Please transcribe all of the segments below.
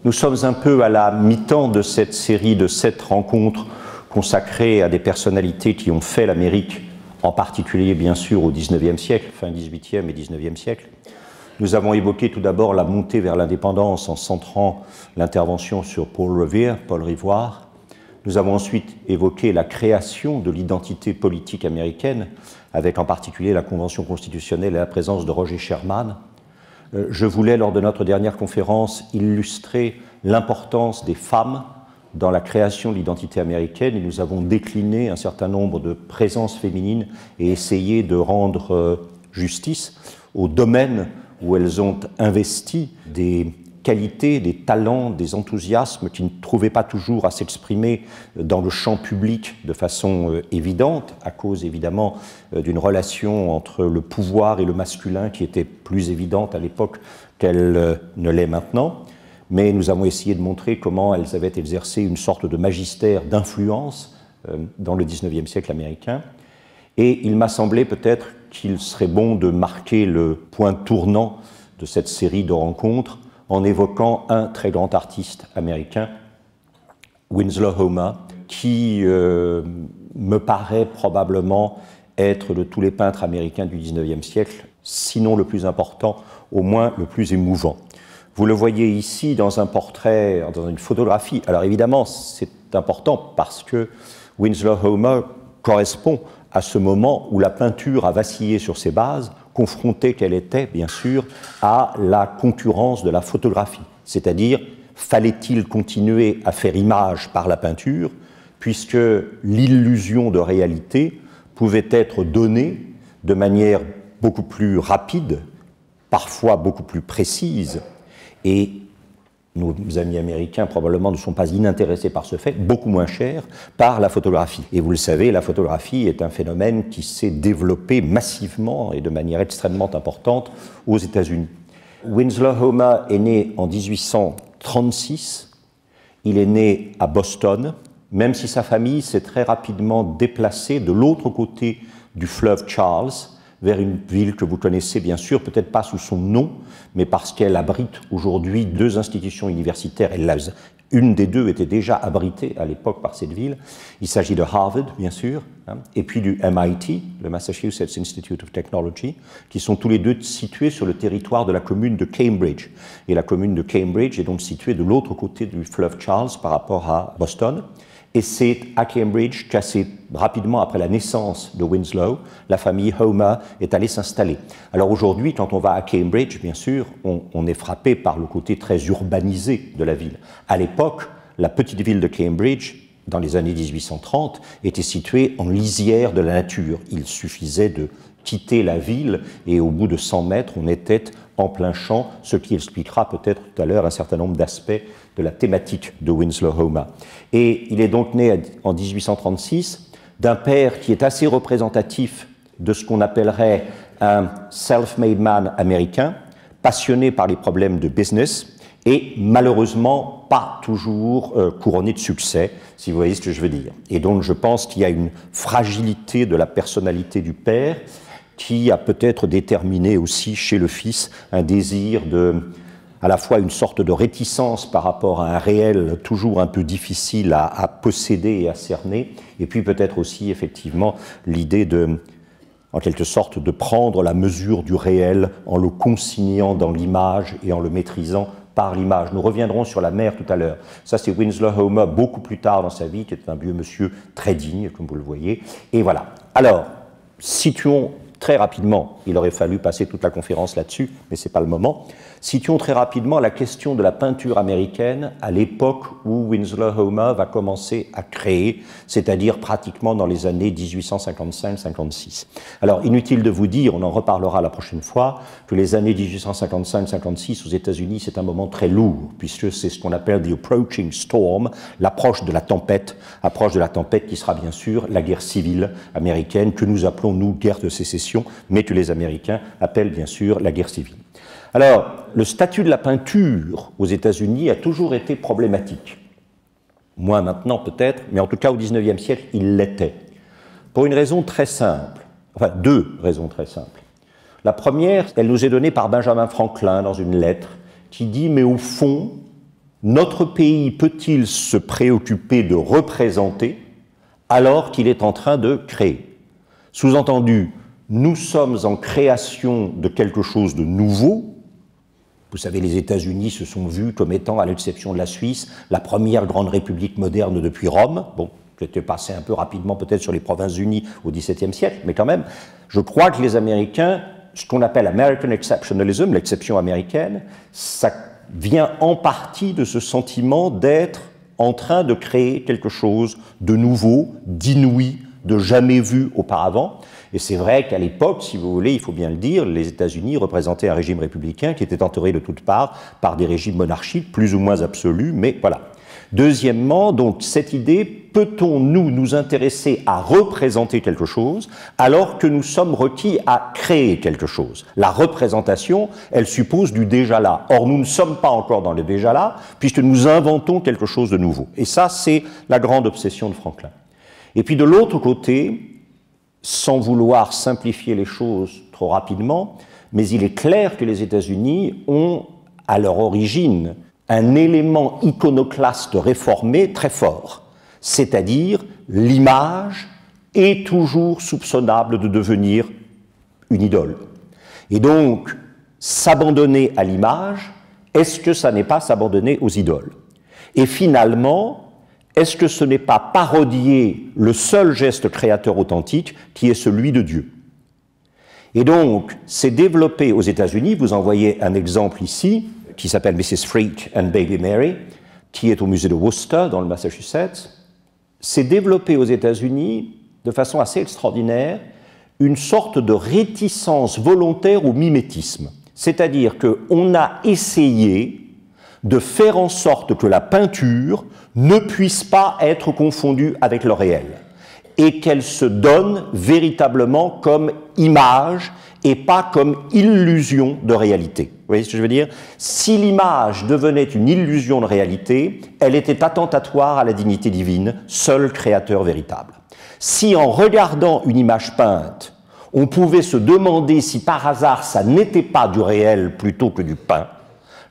Nous sommes un peu à la mi-temps de cette série de 7 rencontres consacrées à des personnalités qui ont fait l'Amérique, en particulier bien sûr au XIXe siècle, fin XVIIIe et XIXe siècle. Nous avons évoqué tout d'abord la montée vers l'indépendance en centrant l'intervention sur Paul Revere, Paul Rivoire. Nous avons ensuite évoqué la création de l'identité politique américaine, avec en particulier la Convention constitutionnelle et la présence de Roger Sherman. Je voulais, lors de notre dernière conférence, illustrer l'importance des femmes dans la création de l'identité américaine et nous avons décliné un certain nombre de présences féminines et essayé de rendre justice aux domaines où elles ont investi des qualités, des talents, des enthousiasmes qui ne trouvaient pas toujours à s'exprimer dans le champ public de façon évidente, à cause évidemment d'une relation entre le pouvoir et le masculin qui était plus évidente à l'époque qu'elle ne l'est maintenant. Mais nous avons essayé de montrer comment elles avaient exercé une sorte de magistère d'influence dans le XIXe siècle américain. Et il m'a semblé peut-être qu'il serait bon de marquer le point tournant de cette série de rencontres en évoquant un très grand artiste américain, Winslow Homer, qui me paraît probablement être de tous les peintres américains du XIXe siècle, sinon le plus important, au moins le plus émouvant. Vous le voyez ici dans un portrait, dans une photographie. Alors évidemment, c'est important parce que Winslow Homer correspond à ce moment où la peinture a vacillé sur ses bases, confrontée qu'elle était, bien sûr, à la concurrence de la photographie. C'est-à-dire, fallait-il continuer à faire image par la peinture, puisque l'illusion de réalité pouvait être donnée de manière beaucoup plus rapide, parfois beaucoup plus précise, et nos amis américains probablement ne sont pas inintéressés par ce fait, beaucoup moins cher par la photographie. Et vous le savez, la photographie est un phénomène qui s'est développé massivement et de manière extrêmement importante aux États-Unis. Winslow Homer est né en 1836, il est né à Boston, même si sa famille s'est très rapidement déplacée de l'autre côté du fleuve Charles, vers une ville que vous connaissez bien sûr, peut-être pas sous son nom, mais parce qu'elle abrite aujourd'hui 2 institutions universitaires. Une des 2 était déjà abritée à l'époque par cette ville. Il s'agit de Harvard, bien sûr, et puis du MIT, le Massachusetts Institute of Technology, qui sont tous les 2 situés sur le territoire de la commune de Cambridge. Et la commune de Cambridge est donc située de l'autre côté du fleuve Charles par rapport à Boston. Et c'est à Cambridge qu'assez rapidement après la naissance de Winslow, la famille Homer est allée s'installer. Alors aujourd'hui, quand on va à Cambridge, bien sûr, on est frappé par le côté très urbanisé de la ville. À l'époque, la petite ville de Cambridge, dans les années 1830, était située en lisière de la nature. Il suffisait de quitter la ville et au bout de 100 mètres, on était en plein champ, ce qui expliquera peut-être tout à l'heure un certain nombre d'aspects de la thématique de Winslow Homer. Et il est donc né en 1836 d'un père qui est assez représentatif de ce qu'on appellerait un self-made man américain, passionné par les problèmes de business et malheureusement pas toujours couronné de succès, si vous voyez ce que je veux dire. Et donc je pense qu'il y a une fragilité de la personnalité du père qui a peut-être déterminé aussi chez le fils un désir à la fois une sorte de réticence par rapport à un réel toujours un peu difficile à posséder et à cerner, et puis peut-être aussi effectivement l'idée en quelque sorte, de prendre la mesure du réel en le consignant dans l'image et en le maîtrisant par l'image. Nous reviendrons sur la mère tout à l'heure. Ça, c'est Winslow Homer beaucoup plus tard dans sa vie, qui est un vieux monsieur très digne, comme vous le voyez. Et voilà. Alors, situons très rapidement, il aurait fallu passer toute la conférence là-dessus, mais ce n'est pas le moment. Situons très rapidement la question de la peinture américaine à l'époque où Winslow Homer va commencer à créer, c'est-à-dire pratiquement dans les années 1855-56. Alors, inutile de vous dire, on en reparlera la prochaine fois, que les années 1855-56 aux États-Unis, c'est un moment très lourd, puisque c'est ce qu'on appelle the approaching storm, l'approche de la tempête qui sera bien sûr la guerre civile américaine, que nous appelons, nous, guerre de sécession, mais que les Américains appellent bien sûr la guerre civile. Alors, le statut de la peinture aux États-Unis a toujours été problématique. Moins maintenant peut-être, mais en tout cas au XIXe siècle, il l'était. Pour une raison très simple, enfin 2 raisons très simples. La première, elle nous est donnée par Benjamin Franklin dans une lettre qui dit « mais au fond, notre pays peut-il se préoccuper de représenter alors qu'il est en train de créer? Sous-entendu, nous sommes en création de quelque chose de nouveau. Vous savez, les États-Unis se sont vus comme étant, à l'exception de la Suisse, la première grande république moderne depuis Rome. Bon, j'étais passé un peu rapidement peut-être sur les Provinces-Unies au XVIIe siècle, mais quand même, je crois que les Américains, ce qu'on appelle American Exceptionalism, l'exception américaine, ça vient en partie de ce sentiment d'être en train de créer quelque chose de nouveau, d'inouï, de jamais vu auparavant. Et c'est vrai qu'à l'époque, si vous voulez, il faut bien le dire, les États-Unis représentaient un régime républicain qui était entouré de toutes parts par des régimes monarchiques, plus ou moins absolus, mais voilà. Deuxièmement, donc, cette idée, peut-on nous intéresser à représenter quelque chose alors que nous sommes requis à créer quelque chose? La représentation, elle suppose du déjà là. Or, nous ne sommes pas encore dans le déjà là, puisque nous inventons quelque chose de nouveau. Et ça, c'est la grande obsession de Franklin. Et puis de l'autre côté, sans vouloir simplifier les choses trop rapidement, mais il est clair que les États-Unis ont, à leur origine, un élément iconoclaste réformé très fort, c'est-à-dire l'image est toujours soupçonnable de devenir une idole. Et donc, s'abandonner à l'image, est-ce que ça n'est pas s'abandonner aux idoles? Et finalement, est-ce que ce n'est pas parodier le seul geste créateur authentique qui est celui de Dieu? Et donc, c'est développé aux États-Unis, vous en voyez un exemple ici, qui s'appelle Mrs. Freak and Baby Mary, qui est au musée de Worcester, dans le Massachusetts. C'est développé aux États-Unis, de façon assez extraordinaire, une sorte de réticence volontaire au mimétisme. C'est-à-dire qu'on a essayé de faire en sorte que la peinture ne puisse pas être confondue avec le réel et qu'elle se donne véritablement comme image et pas comme illusion de réalité. Vous voyez ce que je veux dire? Si l'image devenait une illusion de réalité, elle était attentatoire à la dignité divine, seul créateur véritable. Si en regardant une image peinte, on pouvait se demander si par hasard ça n'était pas du réel plutôt que du peint,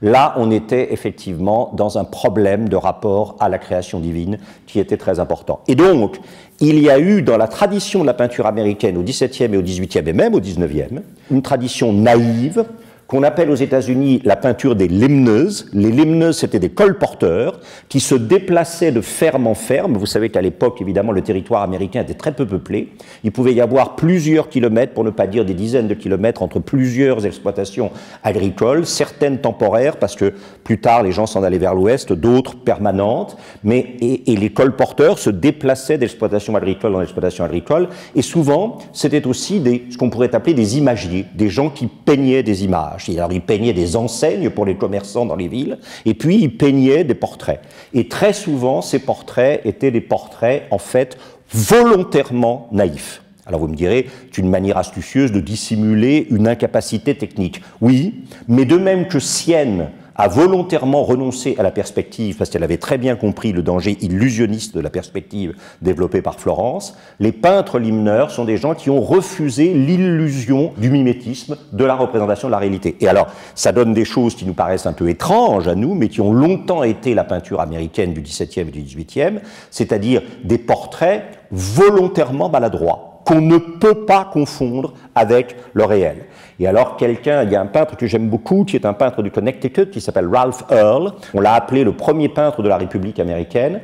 là, on était effectivement dans un problème de rapport à la création divine qui était très important. Et donc, il y a eu dans la tradition de la peinture américaine au XVIIe et au XVIIIe et même au XIXe, une tradition naïve qu'on appelle aux États-Unis la peinture des limneuses. Les limneuses, c'était des colporteurs qui se déplaçaient de ferme en ferme. Vous savez qu'à l'époque, évidemment, le territoire américain était très peu peuplé. Il pouvait y avoir plusieurs kilomètres, pour ne pas dire des dizaines de kilomètres, entre plusieurs exploitations agricoles, certaines temporaires, parce que plus tard, les gens s'en allaient vers l'ouest, d'autres permanentes. Et les colporteurs se déplaçaient d'exploitation agricole en exploitation agricole. Et souvent, c'était aussi ce qu'on pourrait appeler des imagiers, des gens qui peignaient des images. Alors, ils peignaient des enseignes pour les commerçants dans les villes, et puis ils peignaient des portraits. Et très souvent, ces portraits étaient des portraits, en fait, volontairement naïfs. Alors vous me direz, c'est une manière astucieuse de dissimuler une incapacité technique. Oui, mais de même que Sienne a volontairement renoncé à la perspective parce qu'elle avait très bien compris le danger illusionniste de la perspective développée par Florence, les peintres limneurs sont des gens qui ont refusé l'illusion du mimétisme de la représentation de la réalité. Et alors, ça donne des choses qui nous paraissent un peu étranges à nous, mais qui ont longtemps été la peinture américaine du XVIIe et du XVIIIe, c'est-à-dire des portraits volontairement maladroits, qu'on ne peut pas confondre avec le réel. Et alors il y a un peintre que j'aime beaucoup, qui est un peintre du Connecticut, qui s'appelle Ralph Earl. On l'a appelé le premier peintre de la République américaine.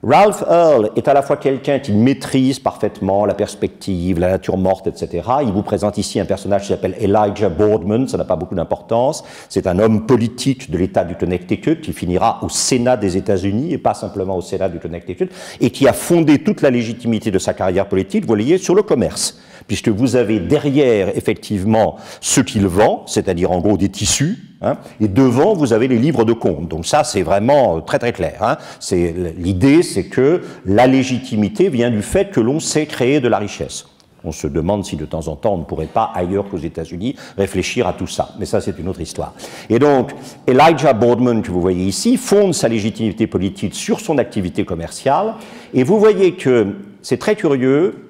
Ralph Earl est à la fois quelqu'un qui maîtrise parfaitement la perspective, la nature morte, etc. Il vous présente ici un personnage qui s'appelle Elijah Boardman, ça n'a pas beaucoup d'importance. C'est un homme politique de l'État du Connecticut qui finira au Sénat des États-Unis et pas simplement au Sénat du Connecticut et qui a fondé toute la légitimité de sa carrière politique, vous voyez, sur le commerce. Puisque vous avez derrière, effectivement, ce qu'il vend, c'est-à-dire en gros des tissus, hein, et devant, vous avez les livres de comptes. Donc ça, c'est vraiment très très clair. Hein. L'idée, c'est que la légitimité vient du fait que l'on sait créer de la richesse. On se demande si de temps en temps, on ne pourrait pas, ailleurs qu'aux États-Unis, réfléchir à tout ça. Mais ça, c'est une autre histoire. Et donc, Elijah Boardman, que vous voyez ici, fonde sa légitimité politique sur son activité commerciale. Et vous voyez que, c'est très curieux,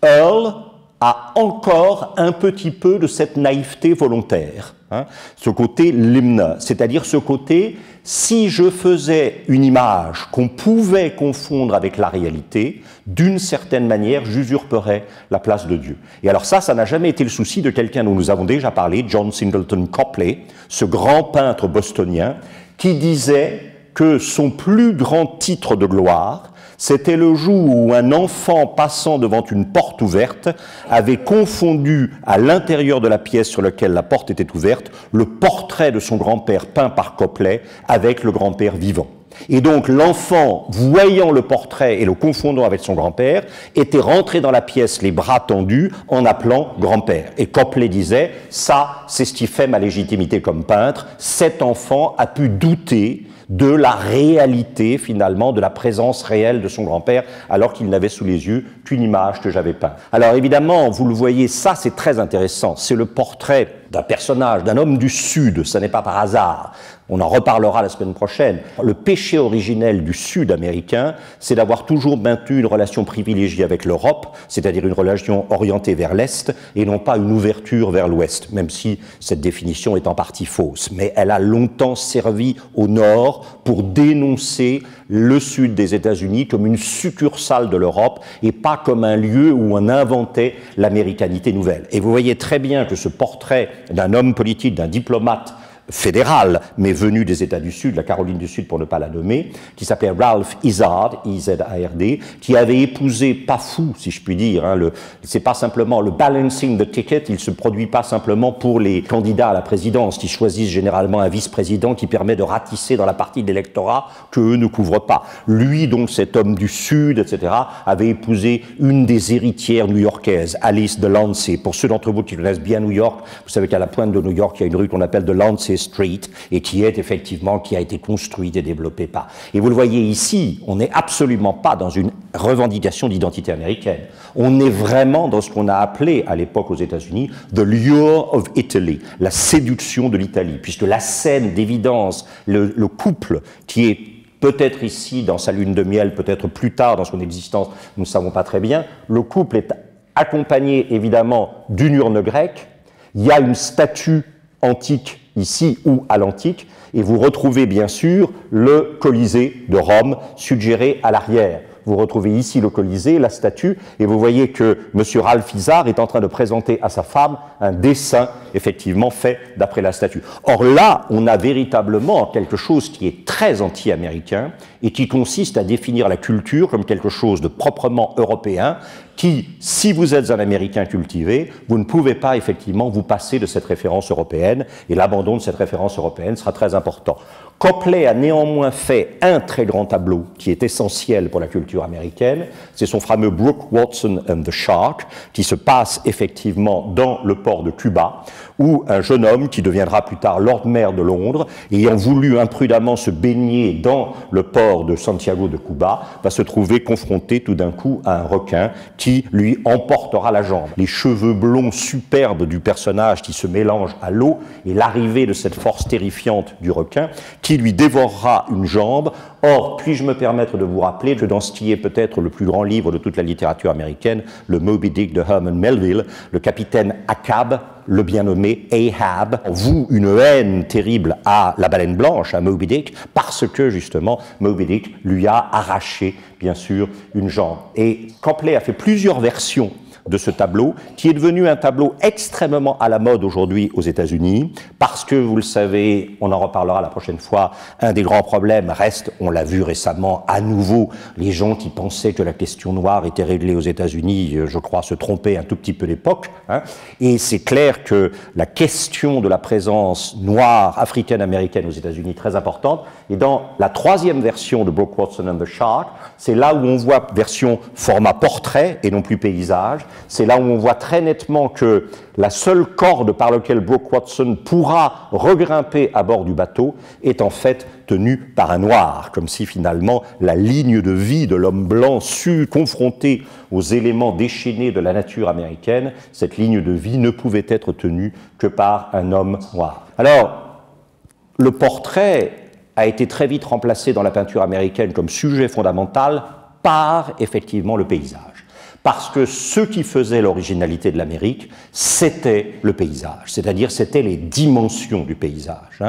Earl a encore un petit peu de cette naïveté volontaire, hein, ce côté limna, c'est-à-dire ce côté, si je faisais une image qu'on pouvait confondre avec la réalité, d'une certaine manière, j'usurperais la place de Dieu. Et alors ça n'a jamais été le souci de quelqu'un dont nous avons déjà parlé, John Singleton Copley, ce grand peintre bostonien, qui disait que son plus grand titre de gloire, c'était le jour où un enfant passant devant une porte ouverte avait confondu à l'intérieur de la pièce sur laquelle la porte était ouverte le portrait de son grand-père peint par Copley avec le grand-père vivant. Et donc l'enfant, voyant le portrait et le confondant avec son grand-père, était rentré dans la pièce les bras tendus en appelant grand-père. Et Copley disait, ça c'est ce qui fait ma légitimité comme peintre, cet enfant a pu douter de la réalité, finalement, de la présence réelle de son grand-père, alors qu'il n'avait sous les yeux qu'une image que j'avais peinte. Alors évidemment, vous le voyez, ça c'est très intéressant, c'est le portrait d'un personnage, d'un homme du Sud, ça n'est pas par hasard. On en reparlera la semaine prochaine. Le péché originel du Sud américain, c'est d'avoir toujours maintenu une relation privilégiée avec l'Europe, c'est-à-dire une relation orientée vers l'Est, et non pas une ouverture vers l'Ouest, même si cette définition est en partie fausse. Mais elle a longtemps servi au Nord pour dénoncer le Sud des États-Unis comme une succursale de l'Europe, et pas comme un lieu où on inventait l'américanité nouvelle. Et vous voyez très bien que ce portrait d'un homme politique, d'un diplomate, fédéral, mais venu des États du Sud, la Caroline du Sud pour ne pas la nommer, qui s'appelait Ralph Izard, I-Z-A-R-D, qui avait épousé, pas fou si je puis dire, hein, c'est pas simplement le balancing the ticket, il se produit pas simplement pour les candidats à la présidence qui choisissent généralement un vice-président qui permet de ratisser dans la partie de l'électorat que eux ne couvrent pas. Lui, donc, cet homme du Sud, etc., avait épousé une des héritières new-yorkaises, Alice de Lancey. Pour ceux d'entre vous qui connaissent bien New York, vous savez qu'à la pointe de New York, il y a une rue qu'on appelle de Lancey Street, et qui a été construite et développée par. Et vous le voyez ici, on n'est absolument pas dans une revendication d'identité américaine. On est vraiment dans ce qu'on a appelé à l'époque aux États-Unis the lure of Italy, la séduction de l'Italie, puisque la scène d'évidence, le couple qui est peut-être ici dans sa lune de miel, peut-être plus tard dans son existence, nous ne savons pas très bien, le couple est accompagné évidemment d'une urne grecque, il y a une statue antique ici ou à l'antique, et vous retrouvez bien sûr le Colisée de Rome suggéré à l'arrière. Vous retrouvez ici le Colisée, la statue, et vous voyez que M. Ralph Izard est en train de présenter à sa femme un dessin, effectivement, fait d'après la statue. Or là, on a véritablement quelque chose qui est très anti-américain et qui consiste à définir la culture comme quelque chose de proprement européen, qui, si vous êtes un Américain cultivé, vous ne pouvez pas effectivement vous passer de cette référence européenne, et l'abandon de cette référence européenne sera très important. Copley a néanmoins fait un très grand tableau qui est essentiel pour la culture américaine, c'est son fameux Brooke Watson and the Shark, qui se passe effectivement dans le port de Cuba, où un jeune homme qui deviendra plus tard Lord Mayor de Londres, ayant voulu imprudemment se baigner dans le port de Santiago de Cuba, va se trouver confronté tout d'un coup à un requin qui lui emportera la jambe. Les cheveux blonds superbes du personnage qui se mélangent à l'eau et l'arrivée de cette force terrifiante du requin qui lui dévorera une jambe. Or, puis-je me permettre de vous rappeler que dans ce qui est peut-être le plus grand livre de toute la littérature américaine, le Moby Dick de Herman Melville, le capitaine Ahab, le bien nommé Ahab, voue une haine terrible à la baleine blanche, à Moby Dick, parce que justement Moby Dick lui a arraché, bien sûr, une jambe. Et Copley a fait plusieurs versions de ce tableau, qui est devenu un tableau extrêmement à la mode aujourd'hui aux États-Unis, parce que, vous le savez, on en reparlera la prochaine fois, un des grands problèmes reste, on l'a vu récemment, à nouveau, les gens qui pensaient que la question noire était réglée aux États-Unis, je crois, se trompaient un tout petit peu d'époque, hein, et c'est clair que la question de la présence noire, africaine-américaine aux États-Unis est très importante, et dans la troisième version de Brooke Watson and the Shark, c'est là où on voit version format portrait et non plus paysage. C'est là où on voit très nettement que la seule corde par laquelle Brooke Watson pourra regrimper à bord du bateau est en fait tenue par un noir, comme si finalement la ligne de vie de l'homme blanc confronté aux éléments déchaînés de la nature américaine, cette ligne de vie ne pouvait être tenue que par un homme noir. Alors, le portrait a été très vite remplacé dans la peinture américaine comme sujet fondamental par effectivement le paysage. parce que ce qui faisait l'originalité de l'Amérique, c'était le paysage, c'est-à-dire c'était les dimensions du paysage.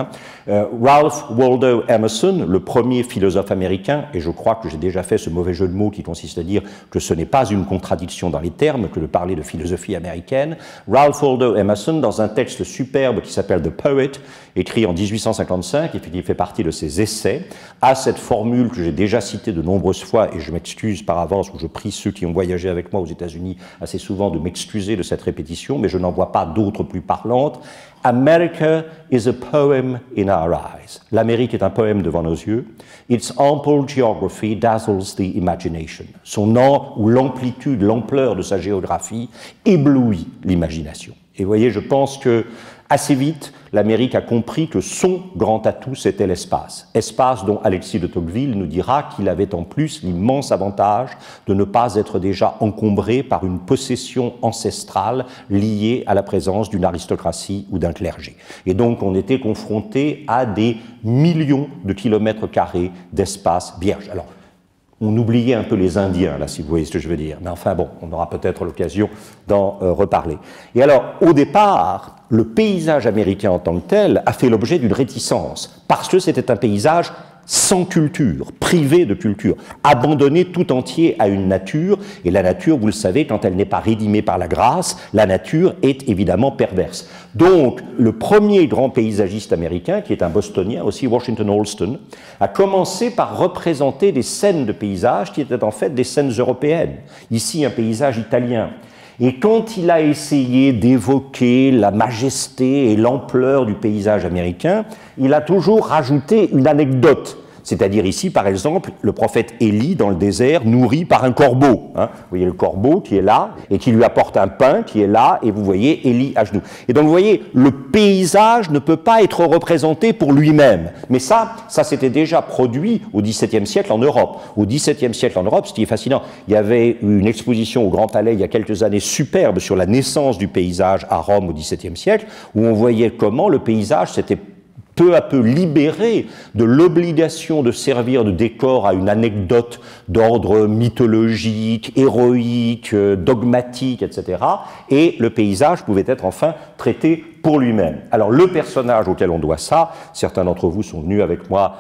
Ralph Waldo Emerson, le premier philosophe américain, et je crois que j'ai déjà fait ce mauvais jeu de mots qui consiste à dire que ce n'est pas une contradiction dans les termes que de parler de philosophie américaine, Ralph Waldo Emerson, dans un texte superbe qui s'appelle The Poet, écrit en 1855 et qui fait partie de ses essais, a cette formule que j'ai déjà citée de nombreuses fois, et je m'excuse par avance, ou je prie ceux qui ont voyagé avec moi aux États-Unis assez souvent de m'excuser de cette répétition, mais je n'en vois pas d'autres plus parlantes. America is a poem in our eyes. L'Amérique est un poème devant nos yeux. Its ample geography dazzles the imagination. Son ou l'amplitude, l'ampleur de sa géographie éblouit l'imagination. Et vous voyez, je pense que assez vite, l'Amérique a compris que son grand atout, c'était l'espace. Espace dont Alexis de Tocqueville nous dira qu'il avait en plus l'immense avantage de ne pas être déjà encombré par une possession ancestrale liée à la présence d'une aristocratie ou d'un clergé. Et donc, on était confronté à des millions de kilomètres carrés d'espace vierge. Alors, on oubliait un peu les Indiens, là, si vous voyez ce que je veux dire. Mais enfin bon, on aura peut-être l'occasion d'en reparler. Et alors, au départ, le paysage américain en tant que tel a fait l'objet d'une réticence, parce que c'était un paysage sans culture, privé de culture, abandonné tout entier à une nature, et la nature, vous le savez, quand elle n'est pas rédimée par la grâce, la nature est évidemment perverse. Donc, le premier grand paysagiste américain, qui est un bostonien aussi, Washington Allston, a commencé par représenter des scènes de paysages qui étaient en fait des scènes européennes. Ici, un paysage italien. Et quand il a essayé d'évoquer la majesté et l'ampleur du paysage américain, il a toujours rajouté une anecdote. C'est-à-dire ici, par exemple, le prophète Élie dans le désert, nourri par un corbeau. Vous voyez le corbeau qui est là et qui lui apporte un pain qui est là, et vous voyez Élie à genoux. Et donc vous voyez, le paysage ne peut pas être représenté pour lui-même. Mais ça s'était déjà produit au XVIIe siècle en Europe. Au XVIIe siècle en Europe, ce qui est fascinant, il y avait une exposition au Grand Palais il y a quelques années superbe sur la naissance du paysage à Rome au XVIIe siècle, où on voyait comment le paysage s'était peu à peu libéré de l'obligation de servir de décor à une anecdote d'ordre mythologique, héroïque, dogmatique, etc. Et le paysage pouvait être enfin traité pour lui-même. Alors le personnage auquel on doit ça, certains d'entre vous sont venus avec moi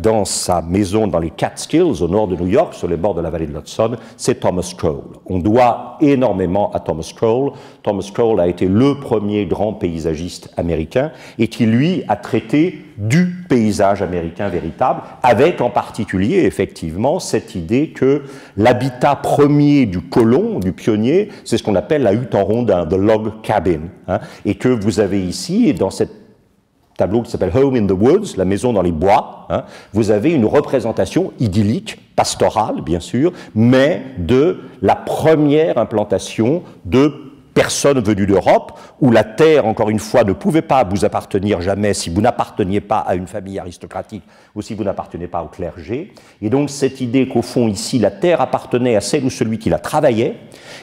dans sa maison dans les Catskills, au nord de New York, sur les bords de la vallée de l'Hudson, c'est Thomas Cole. On doit énormément à Thomas Cole. Thomas Cole a été le premier grand paysagiste américain et qui, lui, a traité du paysage américain véritable, avec en particulier, effectivement, cette idée que l'habitat premier du colon, du pionnier, c'est ce qu'on appelle la hutte en rondin, the log cabin, et que vous avez ici, dans cet tableau qui s'appelle Home in the Woods, la maison dans les bois, vous avez une représentation idyllique, pastorale, bien sûr, mais de la première implantation de personnes venues d'Europe, où la terre, encore une fois, ne pouvait pas vous appartenir jamais si vous n'apparteniez pas à une famille aristocratique ou si vous n'appartenez pas au clergé. Et donc cette idée qu'au fond, ici, la terre appartenait à celle ou celui qui la travaillait,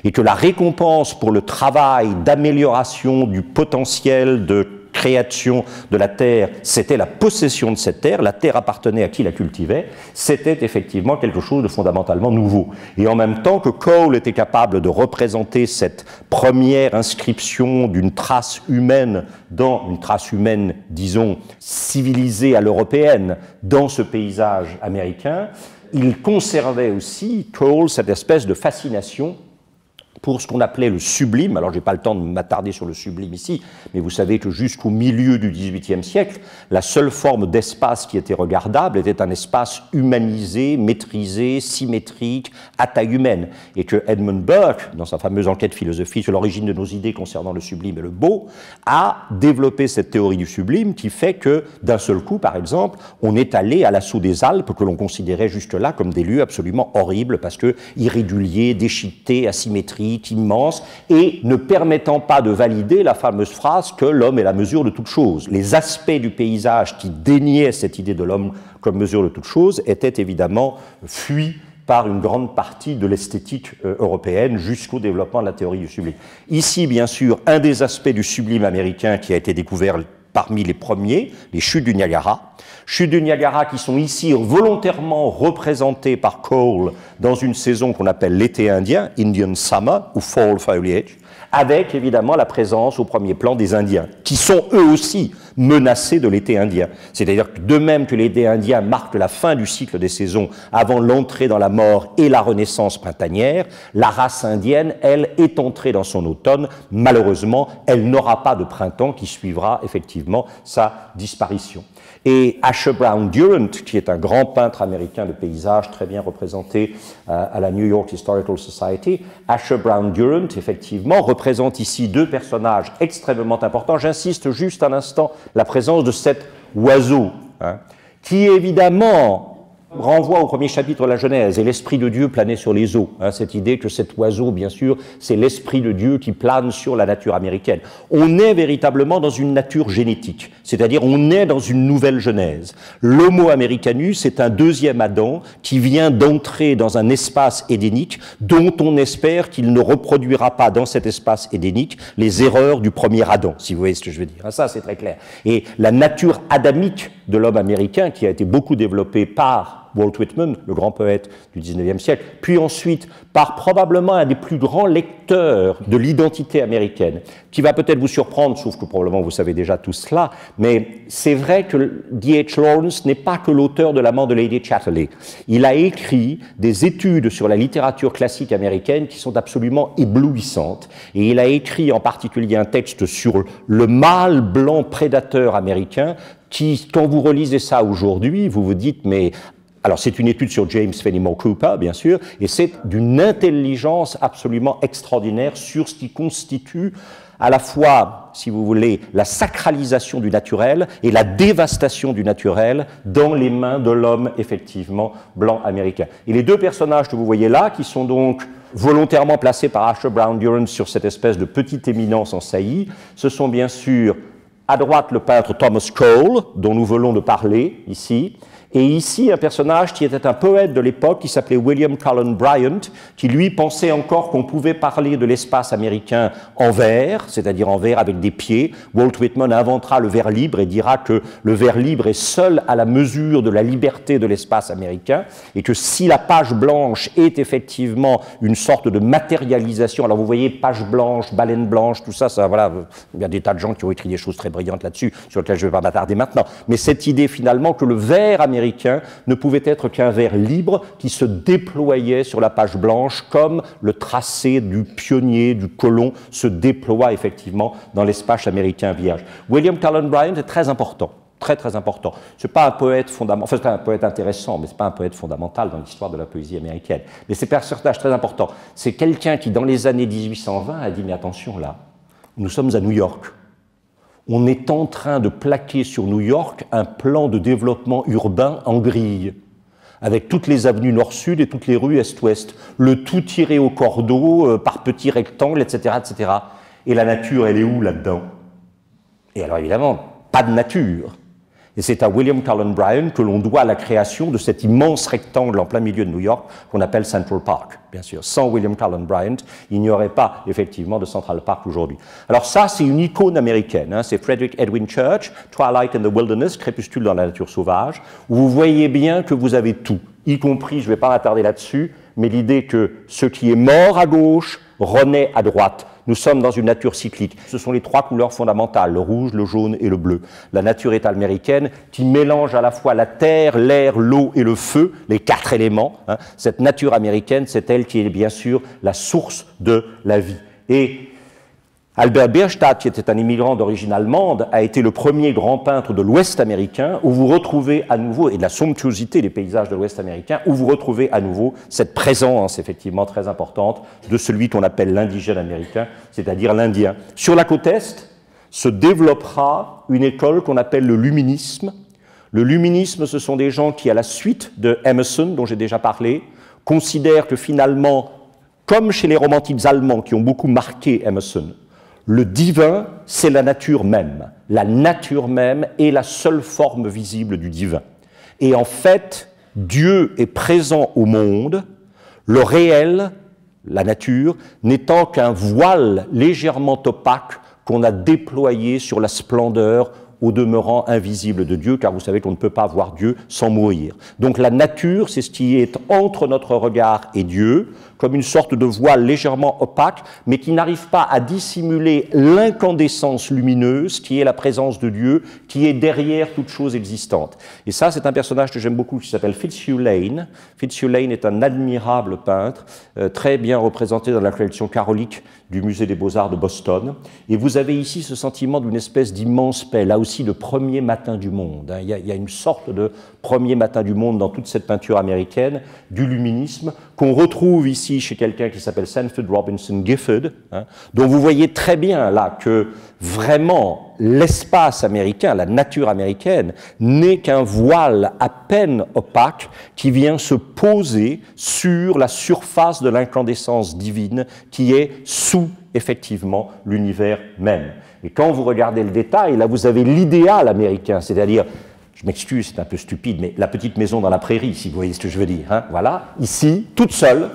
et que la récompense pour le travail d'amélioration du potentiel de création de la terre, c'était la possession de cette terre, la terre appartenait à qui la cultivait, c'était effectivement quelque chose de fondamentalement nouveau. Et en même temps que Cole était capable de représenter cette première inscription d'une trace humaine, disons, civilisée à l'européenne, dans ce paysage américain, il conservait aussi, Cole, cette espèce de fascination pour ce qu'on appelait le sublime. Alors, je n'ai pas le temps de m'attarder sur le sublime ici, mais vous savez que jusqu'au milieu du XVIIIe siècle, la seule forme d'espace qui était regardable était un espace humanisé, maîtrisé, symétrique, à taille humaine. Et que Edmund Burke, dans sa fameuse enquête philosophique sur l'origine de nos idées concernant le sublime et le beau, a développé cette théorie du sublime qui fait que, d'un seul coup, par exemple, on est allé à l'assaut des Alpes, que l'on considérait jusque-là comme des lieux absolument horribles, parce que irréguliers, déchiquetés, asymétriques, immense, et ne permettant pas de valider la fameuse phrase que l'homme est la mesure de toute chose. Les aspects du paysage qui déniaient cette idée de l'homme comme mesure de toute chose étaient évidemment fuis par une grande partie de l'esthétique européenne jusqu'au développement de la théorie du sublime. Ici, bien sûr, un des aspects du sublime américain qui a été découvert parmi les premiers, les chutes du Niagara. Chutes du Niagara qui sont ici volontairement représentées par Cole dans une saison qu'on appelle l'été indien, Indian Summer ou Fall Foliage, avec évidemment la présence au premier plan des Indiens, qui sont eux aussi menacés de l'été indien. C'est-à-dire que de même que l'été indien marque la fin du cycle des saisons avant l'entrée dans la mort et la renaissance printanière, la race indienne, elle, est entrée dans son automne. Malheureusement, elle n'aura pas de printemps qui suivra effectivement sa disparition. Et Asher Brown Durant, qui est un grand peintre américain de paysage très bien représenté à la New York Historical Society, Asher Brown Durant, effectivement, représente ici deux personnages extrêmement importants. J'insiste juste un instant, la présence de cet oiseau, qui évidemment renvoie au premier chapitre de la Genèse, et l'Esprit de Dieu planait sur les eaux. Cette idée que cet oiseau, bien sûr, c'est l'Esprit de Dieu qui plane sur la nature américaine. On est véritablement dans une nature génétique, c'est-à-dire on est dans une nouvelle Genèse. L'Homo americanus est un deuxième Adam qui vient d'entrer dans un espace édénique dont on espère qu'il ne reproduira pas dans cet espace édénique les erreurs du premier Adam, si vous voyez ce que je veux dire. Ça, c'est très clair. Et la nature adamique de l'homme américain, qui a été beaucoup développée par Walt Whitman, le grand poète du XIXe siècle, puis ensuite par probablement un des plus grands lecteurs de l'identité américaine, qui va peut-être vous surprendre, sauf que probablement vous savez déjà tout cela, mais c'est vrai que D.H. Lawrence n'est pas que l'auteur de L'amant de Lady Chatterley. Il a écrit des études sur la littérature classique américaine qui sont absolument éblouissantes, et il a écrit en particulier un texte sur le mâle blanc prédateur américain qui, quand vous relisez ça aujourd'hui, vous vous dites, mais... Alors, c'est une étude sur James Fenimore Cooper, bien sûr, et c'est d'une intelligence absolument extraordinaire sur ce qui constitue à la fois, si vous voulez, la sacralisation du naturel et la dévastation du naturel dans les mains de l'homme, effectivement, blanc américain. Et les deux personnages que vous voyez là, qui sont donc volontairement placés par Asher Brown Durant sur cette espèce de petite éminence en saillie, ce sont bien sûr, à droite, le peintre Thomas Cole, dont nous venons de parler ici, et ici, un personnage qui était un poète de l'époque, qui s'appelait William Cullen Bryant, qui lui pensait encore qu'on pouvait parler de l'espace américain en vers, c'est-à-dire en vers avec des pieds. Walt Whitman inventera le vers libre et dira que le vers libre est seul à la mesure de la liberté de l'espace américain, et que si la page blanche est effectivement une sorte de matérialisation, alors vous voyez, page blanche, baleine blanche, tout ça, voilà, il y a des tas de gens qui ont écrit des choses très brillantes là-dessus, sur lesquelles je ne vais pas m'attarder maintenant, mais cette idée finalement que le vers américain ne pouvait être qu'un vers libre qui se déployait sur la page blanche comme le tracé du pionnier, du colon se déploie effectivement dans l'espace américain vierge. William Cullen Bryant est très important. Très très important. C'est pas un poète fondamental, enfin c'est un poète intéressant, mais c'est pas un poète fondamental dans l'histoire de la poésie américaine. Mais c'est un personnage très important. C'est quelqu'un qui, dans les années 1820, a dit mais attention là, nous sommes à New York. On est en train de plaquer sur New York un plan de développement urbain en grille, avec toutes les avenues nord-sud et toutes les rues est-ouest, le tout tiré au cordeau par petits rectangles, etc., etc. Et la nature, elle est où là-dedans? Et alors évidemment, pas de nature. Et c'est à William Cullen Bryant que l'on doit la création de cet immense rectangle en plein milieu de New York qu'on appelle Central Park, bien sûr. Sans William Cullen Bryant, il n'y aurait pas effectivement de Central Park aujourd'hui. Alors ça, c'est une icône américaine, c'est Frederick Edwin Church, Twilight in the Wilderness, Crépuscule dans la nature sauvage, où vous voyez bien que vous avez tout, y compris, je ne vais pas m'attarder là-dessus, mais l'idée que ce qui est mort à gauche renaît à droite. Nous sommes dans une nature cyclique. Ce sont les trois couleurs fondamentales, le rouge, le jaune et le bleu. La nature est américaine qui mélange à la fois la terre, l'air, l'eau et le feu, les quatre éléments. Cette nature américaine, c'est elle qui est bien sûr la source de la vie. Et Albert Bierstadt, qui était un immigrant d'origine allemande, a été le premier grand peintre de l'Ouest américain, où vous retrouvez à nouveau, et de la somptuosité des paysages de l'Ouest américain, où vous retrouvez à nouveau cette présence effectivement très importante de celui qu'on appelle l'indigène américain, c'est-à-dire l'Indien. Sur la côte Est se développera une école qu'on appelle le luminisme. Le luminisme, ce sont des gens qui, à la suite de Emerson, dont j'ai déjà parlé, considèrent que finalement, comme chez les romantiques allemands qui ont beaucoup marqué Emerson, le divin, c'est la nature même. La nature même est la seule forme visible du divin. Et en fait, Dieu est présent au monde, le réel, la nature, n'étant qu'un voile légèrement opaque qu'on a déployé sur la splendeur au demeurant invisible de Dieu, car vous savez qu'on ne peut pas voir Dieu sans mourir. Donc la nature, c'est ce qui est entre notre regard et Dieu, comme une sorte de voile légèrement opaque, mais qui n'arrive pas à dissimuler l'incandescence lumineuse qui est la présence de Dieu, qui est derrière toute chose existante. Et ça, c'est un personnage que j'aime beaucoup, qui s'appelle Fitzhugh Lane. Fitzhugh Lane est un admirable peintre, très bien représenté dans la collection Karolique du Musée des Beaux-Arts de Boston. Et vous avez ici ce sentiment d'une espèce d'immense paix, là aussi le premier matin du monde. Il y a une sorte de premier matin du monde dans toute cette peinture américaine, du luminisme, qu'on retrouve ici chez quelqu'un qui s'appelle Sanford Robinson Gifford, dont vous voyez très bien là que vraiment l'espace américain, la nature américaine, n'est qu'un voile à peine opaque qui vient se poser sur la surface de l'incandescence divine qui est sous, effectivement, l'univers même. Et quand vous regardez le détail, là vous avez l'idéal américain, c'est-à-dire, je m'excuse, c'est un peu stupide, mais la petite maison dans la prairie, si vous voyez ce que je veux dire. Voilà, ici, toute seule,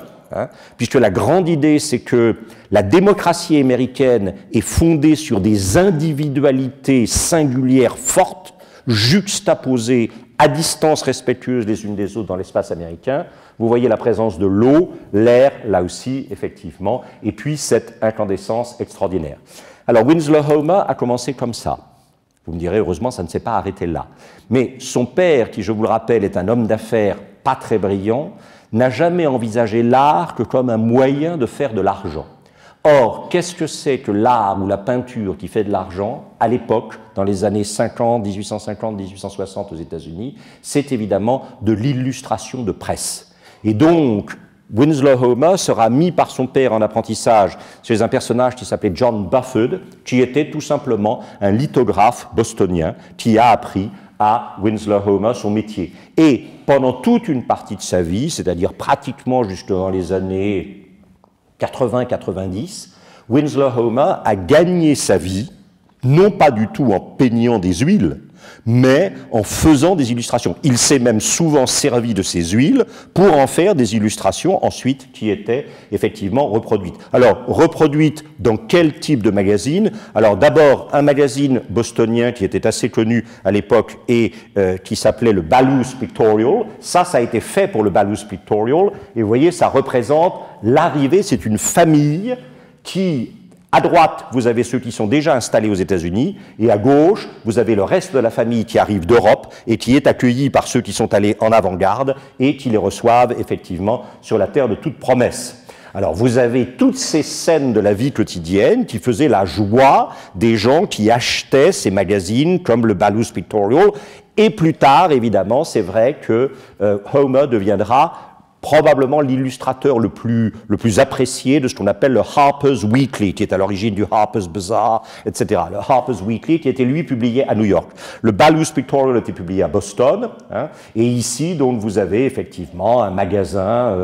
puisque la grande idée, c'est que la démocratie américaine est fondée sur des individualités singulières fortes, juxtaposées à distance respectueuse les unes des autres dans l'espace américain. Vous voyez la présence de l'eau, l'air, là aussi, effectivement, et puis cette incandescence extraordinaire. Alors, Winslow Homer a commencé comme ça. Vous me direz, heureusement, ça ne s'est pas arrêté là. Mais son père, qui, je vous le rappelle, est un homme d'affaires pas très brillant, n'a jamais envisagé l'art que comme un moyen de faire de l'argent. Or, qu'est-ce que c'est que l'art ou la peinture qui fait de l'argent à l'époque, dans les années 50, 1850, 1860 aux États-Unis? C'est évidemment de l'illustration de presse. Et donc, Winslow Homer sera mis par son père en apprentissage chez un personnage qui s'appelait John Bufford, qui était tout simplement un lithographe bostonien qui a appris à Winslow Homer son métier. Et pendant toute une partie de sa vie, c'est-à-dire pratiquement jusque dans les années 80-90, Winslow Homer a gagné sa vie, non pas du tout en peignant des huiles, mais en faisant des illustrations. Il s'est même souvent servi de ces huiles pour en faire des illustrations ensuite qui étaient effectivement reproduites. Alors, reproduites dans quel type de magazine? Alors d'abord, un magazine bostonien qui était assez connu à l'époque et qui s'appelait le Ballo's Pictorial. Ça a été fait pour le Ballo's Pictorial. Et vous voyez, ça représente l'arrivée, c'est une famille qui... À droite, vous avez ceux qui sont déjà installés aux États-Unis, et à gauche, vous avez le reste de la famille qui arrive d'Europe et qui est accueilli par ceux qui sont allés en avant-garde et qui les reçoivent effectivement sur la terre de toute promesse. Alors vous avez toutes ces scènes de la vie quotidienne qui faisaient la joie des gens qui achetaient ces magazines comme le Ballo's Pictorial, et plus tard, évidemment, c'est vrai que Homer deviendra probablement l'illustrateur le plus apprécié de ce qu'on appelle le Harper's Weekly, qui est à l'origine du Harper's Bazaar, etc. Le Harper's Weekly qui était, lui, publié à New York. Le Ballo's Pictorial était publié à Boston, et ici, donc, vous avez effectivement un magasin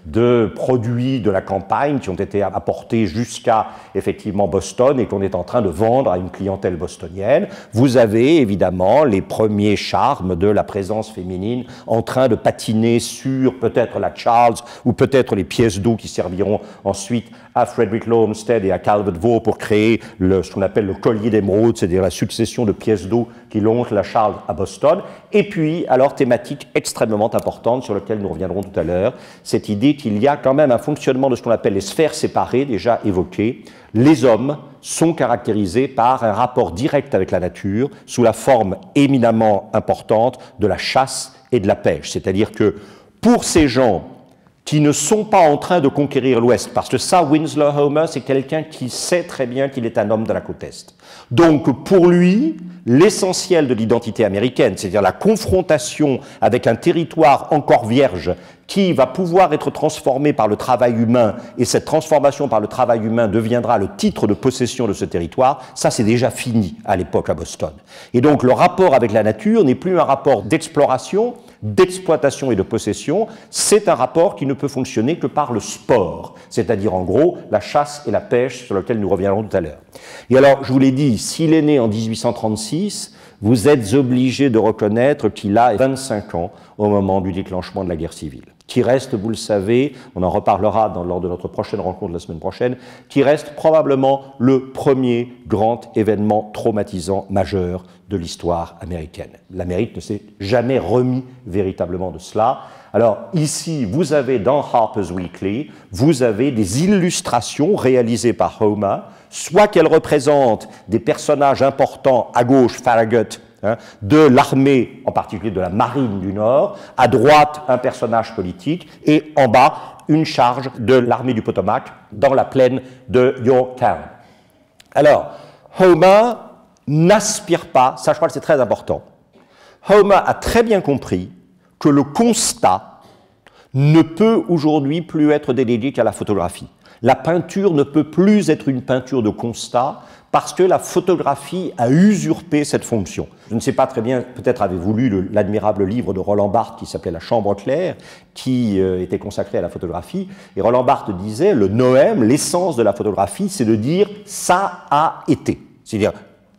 de produits de la campagne qui ont été apportés jusqu'à, effectivement, Boston et qu'on est en train de vendre à une clientèle bostonienne. Vous avez, évidemment, les premiers charmes de la présence féminine en train de patiner sur, peut-être, la Charles, ou peut-être les pièces d'eau qui serviront ensuite à Frederick Law Olmsted et à Calvert Vaux pour créer ce qu'on appelle le collier d'émeraude, c'est-à-dire la succession de pièces d'eau qui longe la Charles à Boston. Et puis, alors, thématique extrêmement importante sur laquelle nous reviendrons tout à l'heure, cette idée qu'il y a quand même un fonctionnement de ce qu'on appelle les sphères séparées, déjà évoquées. Les hommes sont caractérisés par un rapport direct avec la nature sous la forme éminemment importante de la chasse et de la pêche. C'est-à-dire que pour ces gens qui ne sont pas en train de conquérir l'Ouest, parce que ça, Winslow Homer, c'est quelqu'un qui sait très bien qu'il est un homme de la côte Est. Donc, pour lui, l'essentiel de l'identité américaine, c'est-à-dire la confrontation avec un territoire encore vierge qui va pouvoir être transformé par le travail humain, et cette transformation par le travail humain deviendra le titre de possession de ce territoire, ça c'est déjà fini à l'époque à Boston. Et donc le rapport avec la nature n'est plus un rapport d'exploration, d'exploitation et de possession, c'est un rapport qui ne peut fonctionner que par le sport, c'est-à-dire en gros la chasse et la pêche sur lequel nous reviendrons tout à l'heure. Et alors, je vous l'ai dit, s'il est né en 1836, vous êtes obligé de reconnaître qu'il a 25 ans au moment du déclenchement de la guerre civile. qui reste, vous le savez, on en reparlera lors de notre prochaine rencontre la semaine prochaine, qui reste probablement le premier grand événement traumatisant majeur de l'histoire américaine. L'Amérique ne s'est jamais remis véritablement de cela. Alors ici, vous avez dans Harper's Weekly, vous avez des illustrations réalisées par Homer, soit qu'elles représentent des personnages importants à gauche, Farragut, de l'armée, en particulier de la marine du Nord, à droite un personnage politique, et en bas une charge de l'armée du Potomac dans la plaine de Yorktown. Alors, Homer n'aspire pas, ça je crois que c'est très important, Homer a très bien compris que le constat ne peut aujourd'hui plus être délégué qu'à la photographie. La peinture ne peut plus être une peinture de constat, parce que la photographie a usurpé cette fonction. Je ne sais pas très bien, peut-être avez-vous lu l'admirable livre de Roland Barthes qui s'appelait La Chambre claire, qui était consacré à la photographie, et Roland Barthes disait, le noème, l'essence de la photographie, c'est de dire « ça a été ». C'est-à-dire,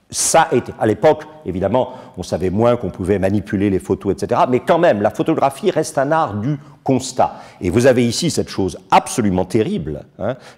ça a été. À l'époque, évidemment, on savait moins qu'on pouvait manipuler les photos, etc., mais quand même, la photographie reste un art du constat. Et vous avez ici cette chose absolument terrible,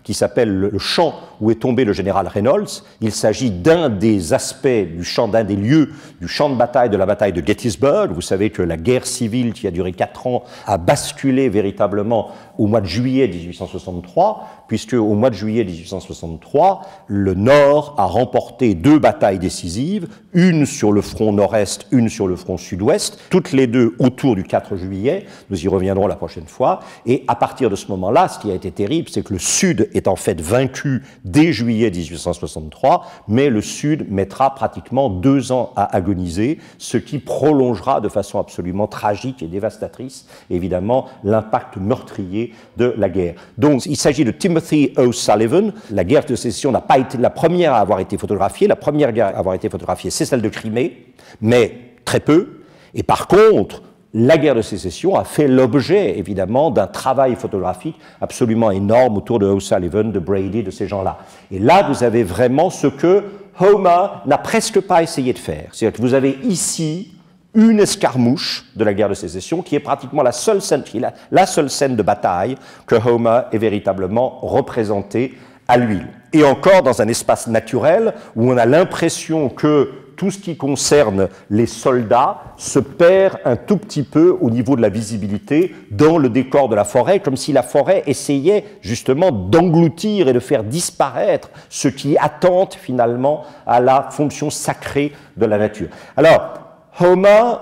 qui s'appelle le champ où est tombé le général Reynolds. Il s'agit d'un des aspects du champ, d'un des lieux du champ de bataille de la bataille de Gettysburg. Vous savez que la guerre civile qui a duré 4 ans a basculé véritablement au mois de juillet 1863, puisque au mois de juillet 1863, le Nord a remporté 2 batailles décisives, une sur le front nord-est, une sur le front sud-ouest, toutes les deux autour du 4 juillet. Nous y reviendrons la prochaine fois. Et à partir de ce moment-là, ce qui a été terrible, c'est que le Sud est en fait vaincu dès juillet 1863, mais le Sud mettra pratiquement 2 ans à agoniser, ce qui prolongera de façon absolument tragique et dévastatrice, évidemment, l'impact meurtrier de la guerre. Donc, il s'agit de Timothy O'Sullivan. La guerre de sécession n'a pas été la première à avoir été photographiée. La première guerre à avoir été photographiée, c'est celle de Crimée, mais très peu. Et par contre, la guerre de sécession a fait l'objet, évidemment, d'un travail photographique absolument énorme autour de O'Sullivan, de Brady, de ces gens-là. Et là, vous avez vraiment ce que Homer n'a presque pas essayé de faire. C'est-à-dire que vous avez ici une escarmouche de la guerre de sécession qui est pratiquement la seule scène de bataille que Homer ait véritablement représentée à l'huile. Et encore dans un espace naturel où on a l'impression que tout ce qui concerne les soldats se perd un tout petit peu au niveau de la visibilité dans le décor de la forêt, comme si la forêt essayait justement d'engloutir et de faire disparaître ce qui attente finalement à la fonction sacrée de la nature. Alors, Homer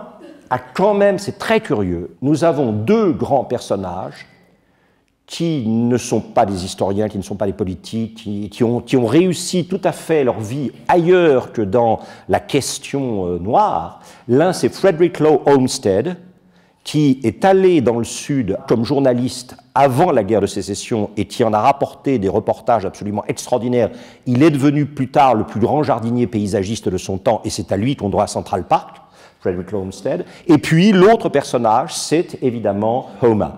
a quand même, c'est très curieux, nous avons 2 grands personnages qui ne sont pas des historiens, qui ne sont pas des politiques, qui ont réussi tout à fait leur vie ailleurs que dans la question noire. L'un, c'est Frederick Law Olmsted, qui est allé dans le Sud comme journaliste avant la guerre de sécession et qui en a rapporté des reportages absolument extraordinaires. Il est devenu plus tard le plus grand jardinier paysagiste de son temps, et c'est à lui qu'on doit Central Park, Frederick Law Olmsted. Et puis l'autre personnage, c'est évidemment Homer.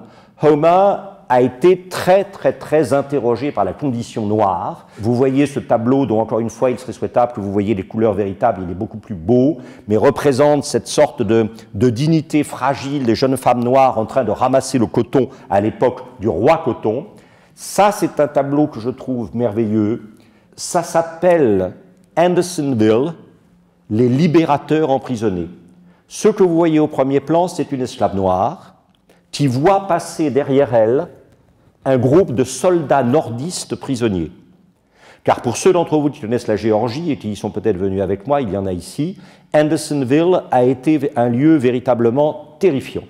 Homer a été très interrogé par la condition noire. Vous voyez ce tableau dont, encore une fois, il serait souhaitable que vous voyiez les couleurs véritables, il est beaucoup plus beau, mais représente cette sorte de dignité fragile des jeunes femmes noires en train de ramasser le coton à l'époque du roi coton. Ça, c'est un tableau que je trouve merveilleux. Ça s'appelle Andersonville, les libérateurs emprisonnés. Ce que vous voyez au premier plan, c'est une esclave noire qui voit passer derrière elle un groupe de soldats nordistes prisonniers. Car pour ceux d'entre vous qui connaissent la Géorgie et qui y sont peut-être venus avec moi, il y en a ici, Andersonville a été un lieu véritablement terrifiant.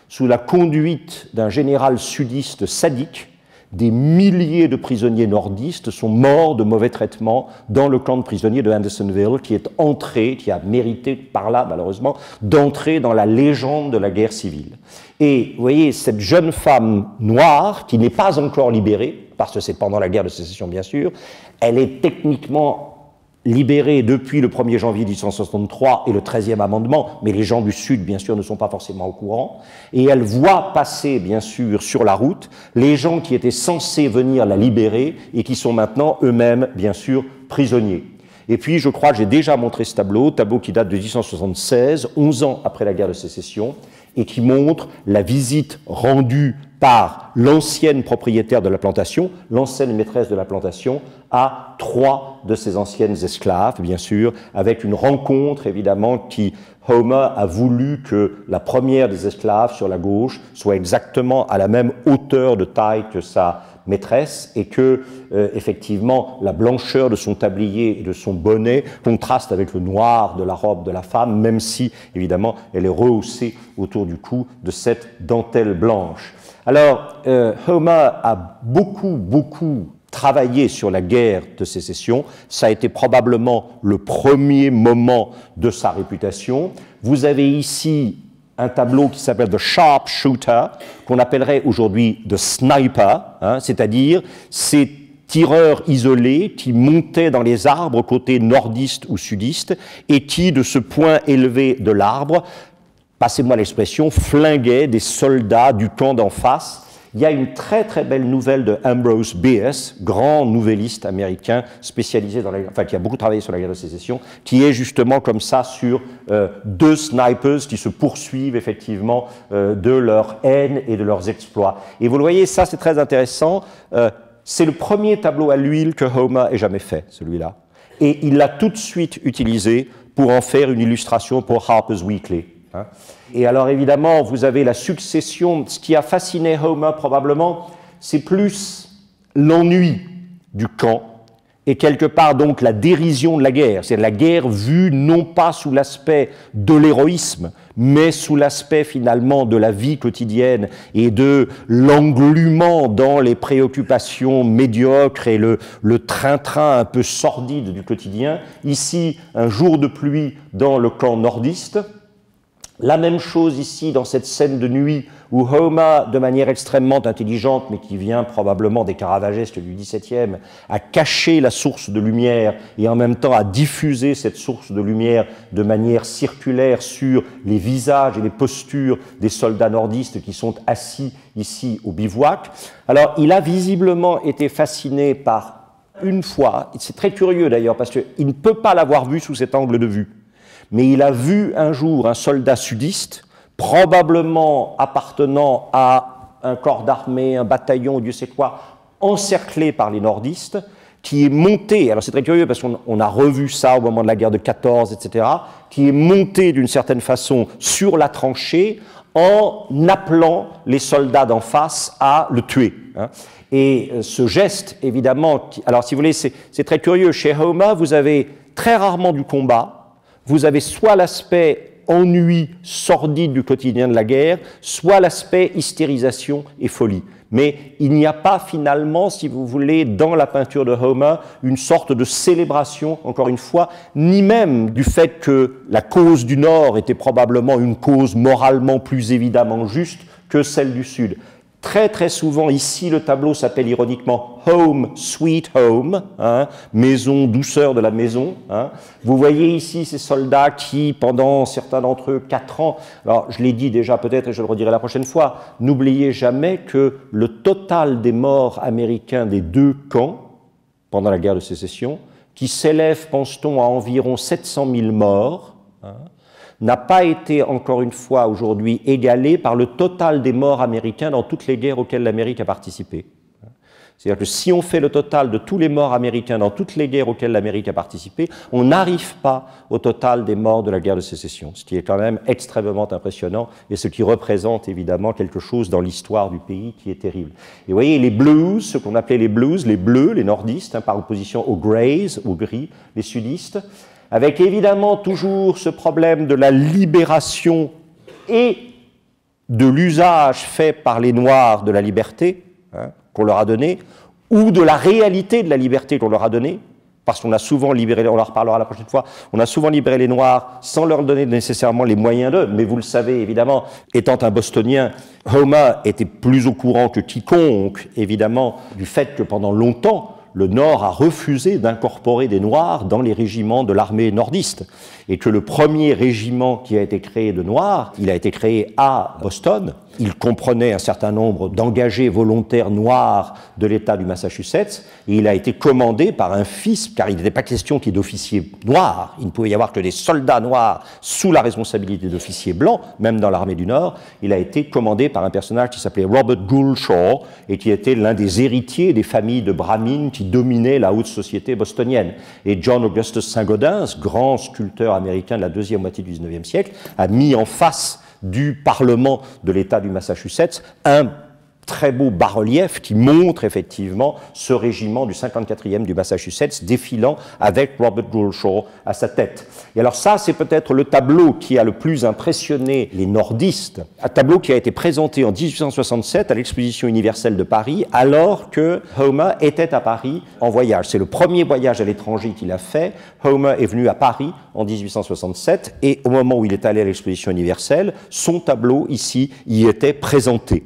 Sous la conduite d'un général sudiste sadique, des milliers de prisonniers nordistes sont morts de mauvais traitements dans le camp de prisonniers de Andersonville, qui est entré, qui a mérité par là, malheureusement, d'entrer dans la légende de la guerre civile. Et vous voyez, cette jeune femme noire, qui n'est pas encore libérée, parce que c'est pendant la guerre de sécession bien sûr, elle est techniquement libérée depuis le 1er janvier 1863 et le 13e amendement, mais les gens du Sud, bien sûr, ne sont pas forcément au courant, et elle voit passer, bien sûr, sur la route, les gens qui étaient censés venir la libérer et qui sont maintenant eux-mêmes, bien sûr, prisonniers. Et puis, je crois que j'ai déjà montré ce tableau qui date de 1876, 11 ans après la guerre de sécession, et qui montre la visite rendue par l'ancienne propriétaire de la plantation, l'ancienne maîtresse de la plantation, à 3 de ses anciennes esclaves, bien sûr, avec une rencontre, évidemment, qui Homer a voulu que la première des esclaves sur la gauche soit exactement à la même hauteur de taille que sa maîtresse et que, effectivement, la blancheur de son tablier et de son bonnet contraste avec le noir de la robe de la femme, même si, évidemment, elle est rehaussée autour du cou de cette dentelle blanche. Alors, Homer a beaucoup travaillé sur la guerre de sécession. Ça a été probablement le premier moment de sa réputation. Vous avez ici un tableau qui s'appelle The Sharpshooter, qu'on appellerait aujourd'hui The Sniper, hein, c'est-à-dire ces tireurs isolés qui montaient dans les arbres côté nordiste ou sudiste et qui, de ce point élevé de l'arbre, passez-moi l'expression, flinguaient des soldats du camp d'en face. Il y a une très belle nouvelle de Ambrose Bierce, grand nouvelliste américain spécialisé qui a beaucoup travaillé sur la guerre de sécession, qui est justement comme ça sur 2 snipers qui se poursuivent effectivement de leur haine et de leurs exploits. Et vous le voyez, ça c'est très intéressant, c'est le premier tableau à l'huile que Homer ait jamais fait, celui-là. Et il l'a tout de suite utilisé pour en faire une illustration pour Harper's Weekly. Et alors évidemment, vous avez la succession. Ce qui a fasciné Homer probablement, c'est plus l'ennui du camp et quelque part donc la dérision de la guerre. C'est la guerre vue non pas sous l'aspect de l'héroïsme, mais sous l'aspect finalement de la vie quotidienne et de l'englument dans les préoccupations médiocres et le train-train un peu sordide du quotidien. Ici, un jour de pluie dans le camp nordiste. La même chose ici dans cette scène de nuit où Homer, de manière extrêmement intelligente, mais qui vient probablement des Caravagesques du XVIIe, a caché la source de lumière et en même temps a diffusé cette source de lumière de manière circulaire sur les visages et les postures des soldats nordistes qui sont assis ici au bivouac. Alors, il a visiblement été fasciné par une fois, c'est très curieux d'ailleurs, parce qu'il ne peut pas l'avoir vu sous cet angle de vue, mais il a vu un jour un soldat sudiste, probablement appartenant à un corps d'armée, un bataillon, Dieu sait quoi, encerclé par les nordistes, qui est monté, alors c'est très curieux parce qu'on a revu ça au moment de la guerre de 14, etc., qui est monté d'une certaine façon sur la tranchée en appelant les soldats d'en face à le tuer. Et ce geste, évidemment, alors si vous voulez, c'est très curieux, chez Homer, vous avez très rarement du combat. Vous avez soit l'aspect ennui sordide du quotidien de la guerre, soit l'aspect hystérisation et folie. Mais il n'y a pas finalement, si vous voulez, dans la peinture de Homer, une sorte de célébration, encore une fois, ni même du fait que la cause du Nord était probablement une cause moralement plus évidemment juste que celle du Sud. Très souvent, ici, le tableau s'appelle ironiquement « Home, Sweet Home hein, », maison, douceur de la maison. Hein. Vous voyez ici ces soldats qui, pendant certains d'entre eux, 4 ans, alors je l'ai dit déjà peut-être et je le redirai la prochaine fois, n'oubliez jamais que le total des morts américains des 2 camps, pendant la guerre de sécession, qui s'élève, pense-t-on, à environ 700 000 morts, hein, n'a pas été, encore une fois, aujourd'hui égalé par le total des morts américains dans toutes les guerres auxquelles l'Amérique a participé. C'est-à-dire que si on fait le total de tous les morts américains dans toutes les guerres auxquelles l'Amérique a participé, on n'arrive pas au total des morts de la guerre de sécession, ce qui est quand même extrêmement impressionnant et ce qui représente évidemment quelque chose dans l'histoire du pays qui est terrible. Et vous voyez, les blues, ce qu'on appelait les blues, les bleus, les nordistes, hein, par opposition aux greys, aux gris, les sudistes, avec évidemment toujours ce problème de la libération et de l'usage fait par les Noirs de la liberté hein, qu'on leur a donnée, ou de la réalité de la liberté qu'on leur a donnée, parce qu'on a souvent libéré, on en reparlera la prochaine fois, on a souvent libéré les Noirs sans leur donner nécessairement les moyens d'eux, mais vous le savez évidemment, étant un Bostonien, Homer était plus au courant que quiconque, évidemment, du fait que pendant longtemps, le Nord a refusé d'incorporer des Noirs dans les régiments de l'armée nordiste, et que le premier régiment qui a été créé de Noirs, il a été créé à Boston, il comprenait un certain nombre d'engagés volontaires noirs de l'État du Massachusetts, et il a été commandé par un fils, car il n'était pas question qu'il y ait d'officiers noirs, il ne pouvait y avoir que des soldats noirs sous la responsabilité d'officiers blancs, même dans l'armée du Nord. Il a été commandé par un personnage qui s'appelait Robert Gould Shaw, et qui était l'un des héritiers des familles de brahmines qui dominaient la haute société bostonienne. Et John Augustus Saint-Gaudens, grand sculpteur américain de la deuxième moitié du XIXe siècle, a mis en face du Parlement de l'État du Massachusetts un très beau bas-relief qui montre effectivement ce régiment du 54e du Massachusetts défilant avec Robert Gould Shaw à sa tête. Et alors ça, c'est peut-être le tableau qui a le plus impressionné les nordistes, un tableau qui a été présenté en 1867 à l'Exposition universelle de Paris, alors que Homer était à Paris en voyage. C'est le premier voyage à l'étranger qu'il a fait. Homer est venu à Paris en 1867, et au moment où il est allé à l'Exposition universelle, son tableau ici y était présenté.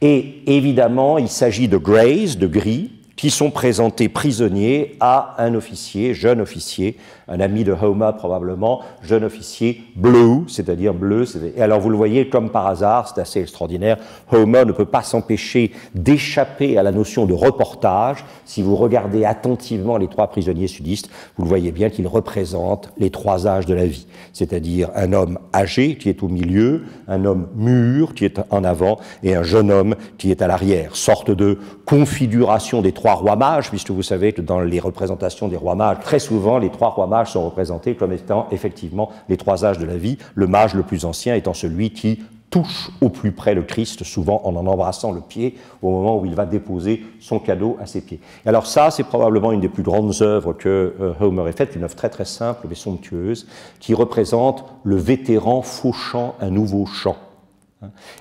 Et évidemment, il s'agit de greys, de gris, qui sont présentés prisonniers à un officier, jeune officier, un ami de Homer probablement, jeune officier blue, c'est-à-dire bleu. Et alors vous le voyez, comme par hasard, c'est assez extraordinaire, Homer ne peut pas s'empêcher d'échapper à la notion de reportage. Si vous regardez attentivement les trois prisonniers sudistes, vous le voyez bien qu'ils représentent les trois âges de la vie, c'est-à-dire un homme âgé qui est au milieu, un homme mûr qui est en avant et un jeune homme qui est à l'arrière, sorte de configuration des trois rois mages, puisque vous savez que dans les représentations des rois mages, très souvent les trois rois mages sont représentés comme étant effectivement les trois âges de la vie, le mage le plus ancien étant celui qui touche au plus près le Christ, souvent en embrassant le pied au moment où il va déposer son cadeau à ses pieds. Et alors ça, c'est probablement une des plus grandes œuvres que Homer ait faites, une œuvre très très simple mais somptueuse, qui représente le vétéran fauchant un nouveau champ.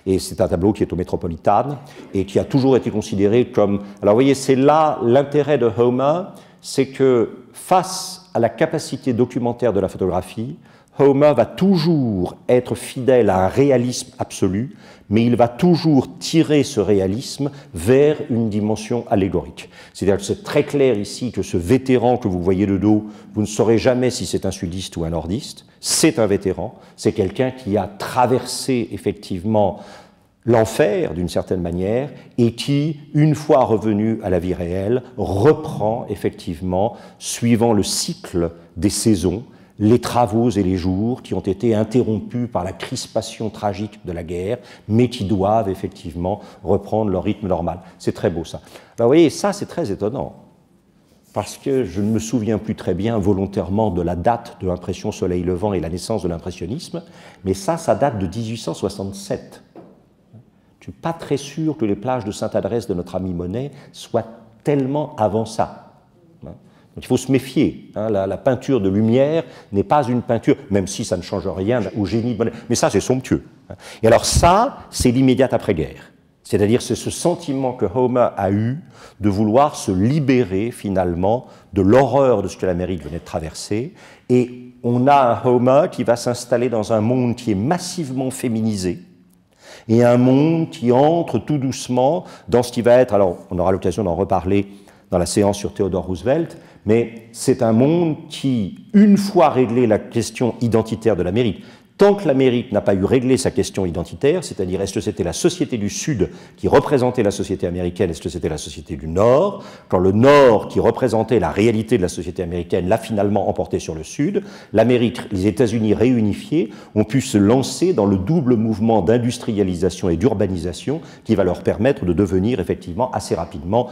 Et c'est un tableau qui est au Metropolitan et qui a toujours été considéré comme... Alors vous voyez, c'est là l'intérêt de Homer, c'est que face à la capacité documentaire de la photographie, Homer va toujours être fidèle à un réalisme absolu, mais il va toujours tirer ce réalisme vers une dimension allégorique. C'est-à-dire que c'est très clair ici que ce vétéran que vous voyez de dos, vous ne saurez jamais si c'est un sudiste ou un nordiste, c'est un vétéran, c'est quelqu'un qui a traversé effectivement l'enfer d'une certaine manière et qui, une fois revenu à la vie réelle, reprend effectivement, suivant le cycle des saisons, les travaux et les jours qui ont été interrompus par la crispation tragique de la guerre, mais qui doivent effectivement reprendre leur rythme normal. C'est très beau ça. Alors, vous voyez, ça c'est très étonnant, parce que je ne me souviens plus très bien volontairement de la date de l'impression Soleil levant et la naissance de l'impressionnisme, mais ça date de 1867. Je ne suis pas très sûr que les plages de Sainte-Adresse de notre ami Monet soient tellement avant ça. Donc il faut se méfier. La peinture de Lumière n'est pas une peinture, même si ça ne change rien au génie de Monet, mais ça c'est somptueux. Et alors ça, c'est l'immédiate après-guerre. C'est-à-dire c'est ce sentiment que Homer a eu de vouloir se libérer finalement de l'horreur de ce que l'Amérique venait de traverser. Et on a un Homer qui va s'installer dans un monde qui est massivement féminisé, et un monde qui entre tout doucement dans ce qui va être, alors on aura l'occasion d'en reparler dans la séance sur Theodore Roosevelt, mais c'est un monde qui, une fois réglé la question identitaire de l'Amérique, tant que l'Amérique n'a pas eu réglé sa question identitaire, c'est-à-dire est-ce que c'était la société du Sud qui représentait la société américaine, est-ce que c'était la société du Nord, quand le Nord qui représentait la réalité de la société américaine l'a finalement emporté sur le Sud, l'Amérique, les États-Unis réunifiés ont pu se lancer dans le double mouvement d'industrialisation et d'urbanisation qui va leur permettre de devenir effectivement assez rapidement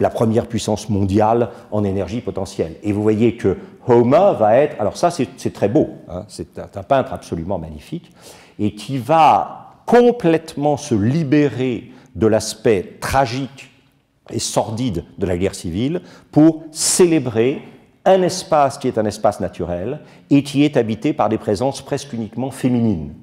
la première puissance mondiale en énergie potentielle. Et vous voyez que Homer va être... Alors ça, c'est très beau, hein, c'est un peintre absolument magnifique, et qui va complètement se libérer de l'aspect tragique et sordide de la guerre civile pour célébrer un espace qui est un espace naturel et qui est habité par des présences presque uniquement féminines.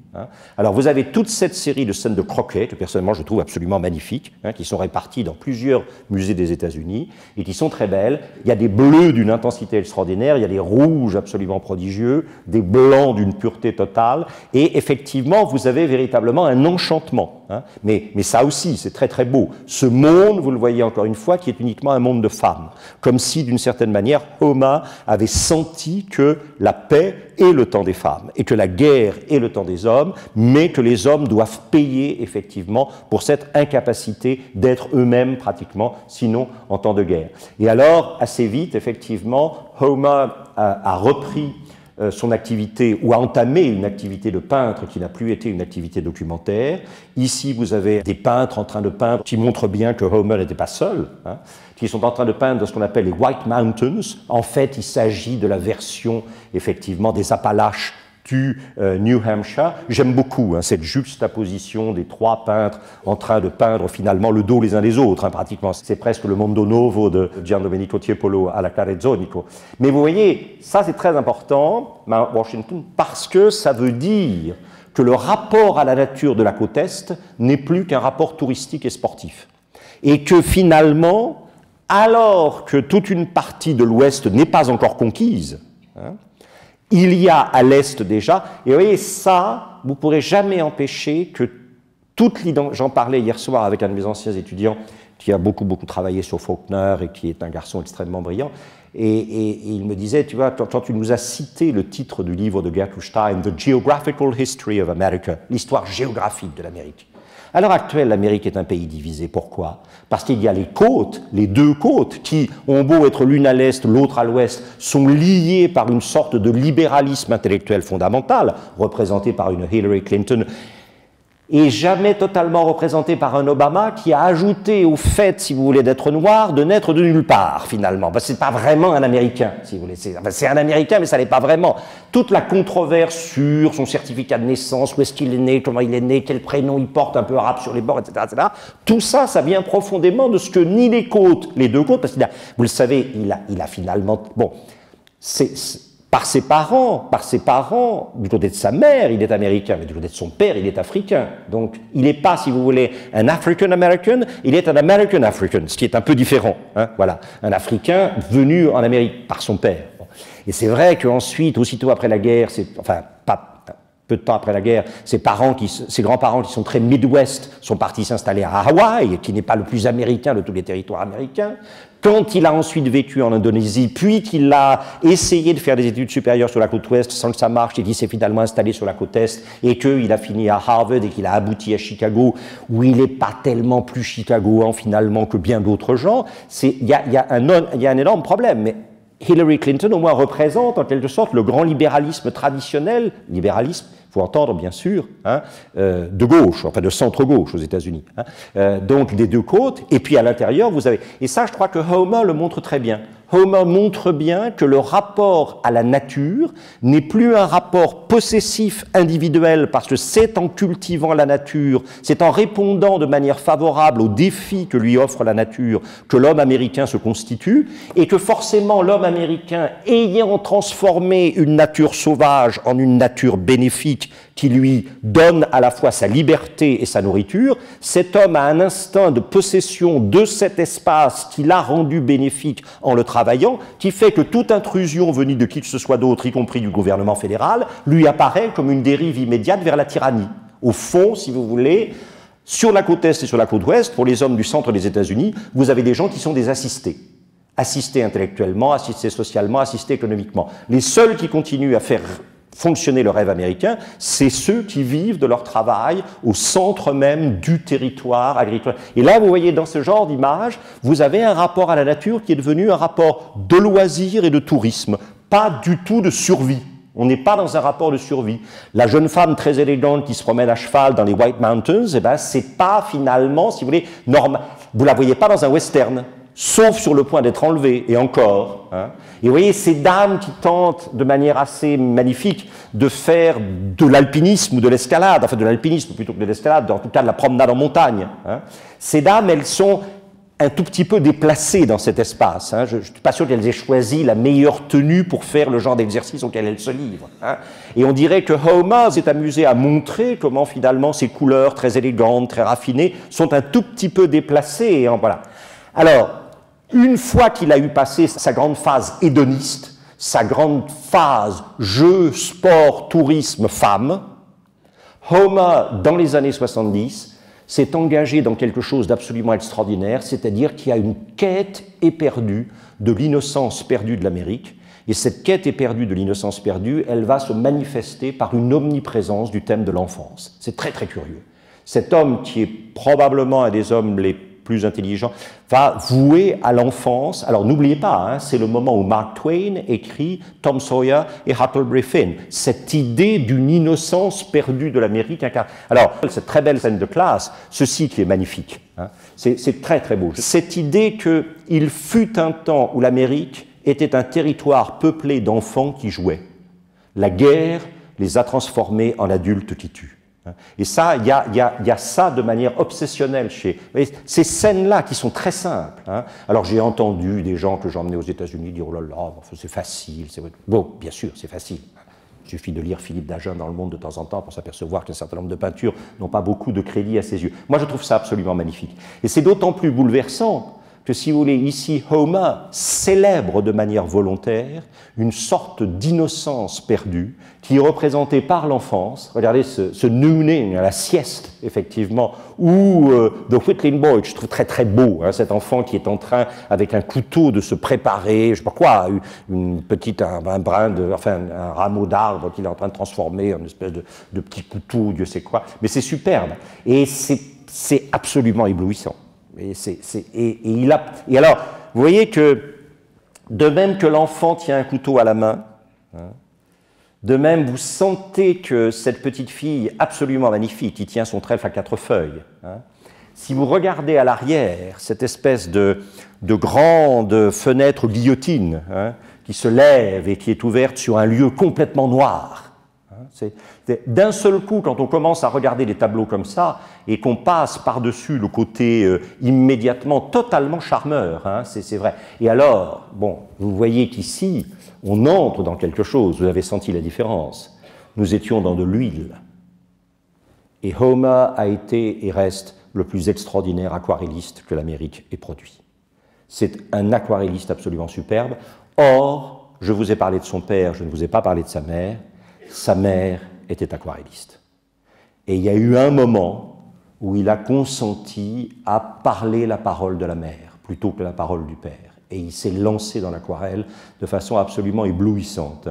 Alors vous avez toute cette série de scènes de croquet, que personnellement je trouve absolument magnifiques, qui sont réparties dans plusieurs musées des États-Unis et qui sont très belles. Il y a des bleus d'une intensité extraordinaire, il y a des rouges absolument prodigieux, des blancs d'une pureté totale, et effectivement vous avez véritablement un enchantement. Mais ça aussi, c'est très très beau. Ce monde, vous le voyez encore une fois, qui est uniquement un monde de femmes. Comme si, d'une certaine manière, Homer avait senti que la paix est le temps des femmes et que la guerre est le temps des hommes, hommes, mais que les hommes doivent payer effectivement pour cette incapacité d'être eux-mêmes pratiquement, sinon en temps de guerre. Et alors, assez vite, effectivement, Homer a repris son activité, ou a entamé une activité de peintre qui n'a plus été une activité documentaire. Ici, vous avez des peintres en train de peindre qui montrent bien que Homer n'était pas seul, hein, qui sont en train de peindre ce qu'on appelle les White Mountains. En fait, il s'agit de la version, effectivement, des Appalaches du New Hampshire. J'aime beaucoup cette juxtaposition des trois peintres en train de peindre finalement le dos les uns des autres, pratiquement. C'est presque le Mondo Novo de Giandomenico Tiepolo à la Carrezzonico. Mais vous voyez, ça c'est très important, Washington, parce que ça veut dire que le rapport à la nature de la côte Est n'est plus qu'un rapport touristique et sportif. Et que finalement, alors que toute une partie de l'Ouest n'est pas encore conquise, il y a à l'Est déjà, et vous voyez, ça, vous ne pourrez jamais empêcher que toute l'identité... J'en parlais hier soir avec un de mes anciens étudiants qui a beaucoup travaillé sur Faulkner et qui est un garçon extrêmement brillant, et il me disait, tu vois, quand tu nous as cité le titre du livre de Gertrude Stein, The Geographical History of America, l'histoire géographique de l'Amérique. À l'heure actuelle, l'Amérique est un pays divisé. Pourquoi? Parce qu'il y a les côtes, les deux côtes, qui ont beau être l'une à l'est, l'autre à l'ouest, sont liées par une sorte de libéralisme intellectuel fondamental, représenté par une Hillary Clinton, et jamais totalement représenté par un Obama qui a ajouté au fait, si vous voulez, d'être noir, de n'être de nulle part, finalement. Parce que c'est pas vraiment un Américain, si vous voulez. C'est un Américain, mais ça n'est pas vraiment. Toute la controverse sur son certificat de naissance, où est-ce qu'il est né, comment il est né, quel prénom il porte, un peu arabe sur les bords, etc., etc. Tout ça, ça vient profondément de ce que ni les côtes, les deux côtes, parce qu'il a, vous le savez, il a finalement... Bon, par ses parents, du côté de sa mère, il est américain, mais du côté de son père, il est africain. Donc, il n'est pas, si vous voulez, un African-American, il est un American-African, ce qui est un peu différent. Voilà, un Africain venu en Amérique par son père. Et c'est vrai qu'ensuite, aussitôt après la guerre, peu de temps après la guerre, ses grands-parents qui sont très Midwest sont partis s'installer à Hawaï, qui n'est pas le plus américain de tous les territoires américains. Quand il a ensuite vécu en Indonésie, puis qu'il a essayé de faire des études supérieures sur la côte ouest sans que ça marche, et qu'il s'est finalement installé sur la côte est, et qu'il a fini à Harvard et qu'il a abouti à Chicago, où il n'est pas tellement plus chicagoan finalement que bien d'autres gens, il y a un énorme problème. Mais Hillary Clinton, au moins, représente en quelque sorte le grand libéralisme traditionnel, libéralisme, il faut entendre bien sûr, de gauche, enfin de centre-gauche aux États-Unis, donc des deux côtes, et puis à l'intérieur vous avez... Et ça, je crois que Homer le montre très bien. Homer montre bien que le rapport à la nature n'est plus un rapport possessif individuel, parce que c'est en cultivant la nature, c'est en répondant de manière favorable aux défis que lui offre la nature que l'homme américain se constitue, et que forcément l'homme américain, ayant transformé une nature sauvage en une nature bénéfique qui lui donne à la fois sa liberté et sa nourriture, cet homme a un instinct de possession de cet espace qu'il a rendu bénéfique en le travaillant, qui fait que toute intrusion venue de qui que ce soit d'autre, y compris du gouvernement fédéral, lui apparaît comme une dérive immédiate vers la tyrannie. Au fond, si vous voulez, sur la côte est et sur la côte ouest, pour les hommes du centre des États-Unis, vous avez des gens qui sont des assistés. Assistés intellectuellement, assistés socialement, assistés économiquement. Les seuls qui continuent à faire fonctionner le rêve américain, c'est ceux qui vivent de leur travail au centre même du territoire agricole. Et là, vous voyez, dans ce genre d'image, vous avez un rapport à la nature qui est devenu un rapport de loisir et de tourisme, pas du tout de survie. On n'est pas dans un rapport de survie. La jeune femme très élégante qui se promène à cheval dans les White Mountains, eh ben, c'est pas finalement, si vous voulez, normal. Vous la voyez pas dans un western, sauf sur le point d'être enlevée, et encore. Et vous voyez, ces dames qui tentent de manière assez magnifique de faire de l'alpinisme ou de l'escalade, enfin de l'alpinisme plutôt que de l'escalade, en tout cas de la promenade en montagne. Ces dames, elles sont un tout petit peu déplacées dans cet espace. Je ne suis pas sûr qu'elles aient choisi la meilleure tenue pour faire le genre d'exercice auquel elles se livrent. Et on dirait que Homer s'est amusé à montrer comment finalement ces couleurs très élégantes, très raffinées, sont un tout petit peu déplacées. Voilà. Alors, une fois qu'il a eu passé sa grande phase hédoniste, sa grande phase jeu, sport, tourisme, femme, Homer, dans les années 70, s'est engagé dans quelque chose d'absolument extraordinaire, c'est-à-dire qu'il y a une quête éperdue de l'innocence perdue de l'Amérique, Et cette quête éperdue de l'innocence perdue, elle va se manifester par une omniprésence du thème de l'enfance. C'est très très curieux. Cet homme, qui est probablement un des hommes les plus intelligents, va vouer à l'enfance. Alors n'oubliez pas, hein, c'est le moment où Mark Twain écrit Tom Sawyer et Huckleberry Finn. Cette idée d'une innocence perdue de l'Amérique. Alors, cette très belle scène de classe, ceci qui est magnifique, hein, c'est très très beau. Cette idée qu'il fut un temps où l'Amérique était un territoire peuplé d'enfants qui jouaient. La guerre les a transformés en adultes qui tuent. Et ça, il y a ça de manière obsessionnelle chez... Ces scènes-là qui sont très simples. Hein. Alors j'ai entendu des gens que j'emmenais aux États-Unis dire « Oh là là, c'est facile. » Bon, bien sûr, c'est facile. Il suffit de lire Philippe Dagen dans Le Monde de temps en temps pour s'apercevoir qu'un certain nombre de peintures n'ont pas beaucoup de crédit à ses yeux. Moi, je trouve ça absolument magnifique. Et c'est d'autant plus bouleversant que, si vous voulez, ici, Homer célèbre de manière volontaire une sorte d'innocence perdue qui est représentée par l'enfance. Regardez ce nooning, la sieste, effectivement, ou The Whittling Boy, que je trouve très très beau, hein, cet enfant qui est en train, avec un couteau, de se préparer, je sais pas quoi, un rameau d'arbre qu'il est en train de transformer en une espèce de petit couteau, Dieu sait quoi. Mais c'est superbe, et c'est absolument éblouissant. Et alors, vous voyez que, de même que l'enfant tient un couteau à la main, hein, de même vous sentez que cette petite fille absolument magnifique, qui tient son trèfle à 4 feuilles, hein, si vous regardez à l'arrière cette espèce de grande fenêtre guillotine, hein, qui se lève et qui est ouverte sur un lieu complètement noir, d'un seul coup, quand on commence à regarder des tableaux comme ça et qu'on passe par-dessus le côté immédiatement totalement charmeur, hein, c'est vrai. Et alors, bon, vous voyez qu'ici, on entre dans quelque chose, vous avez senti la différence. Nous étions dans de l'huile. Et Homer a été et reste le plus extraordinaire aquarelliste que l'Amérique ait produit. C'est un aquarelliste absolument superbe. Or, je vous ai parlé de son père, je ne vous ai pas parlé de sa mère. Sa mère était aquarelliste. Et il y a eu un moment où il a consenti à parler la parole de la mère plutôt que la parole du père. Et il s'est lancé dans l'aquarelle de façon absolument éblouissante.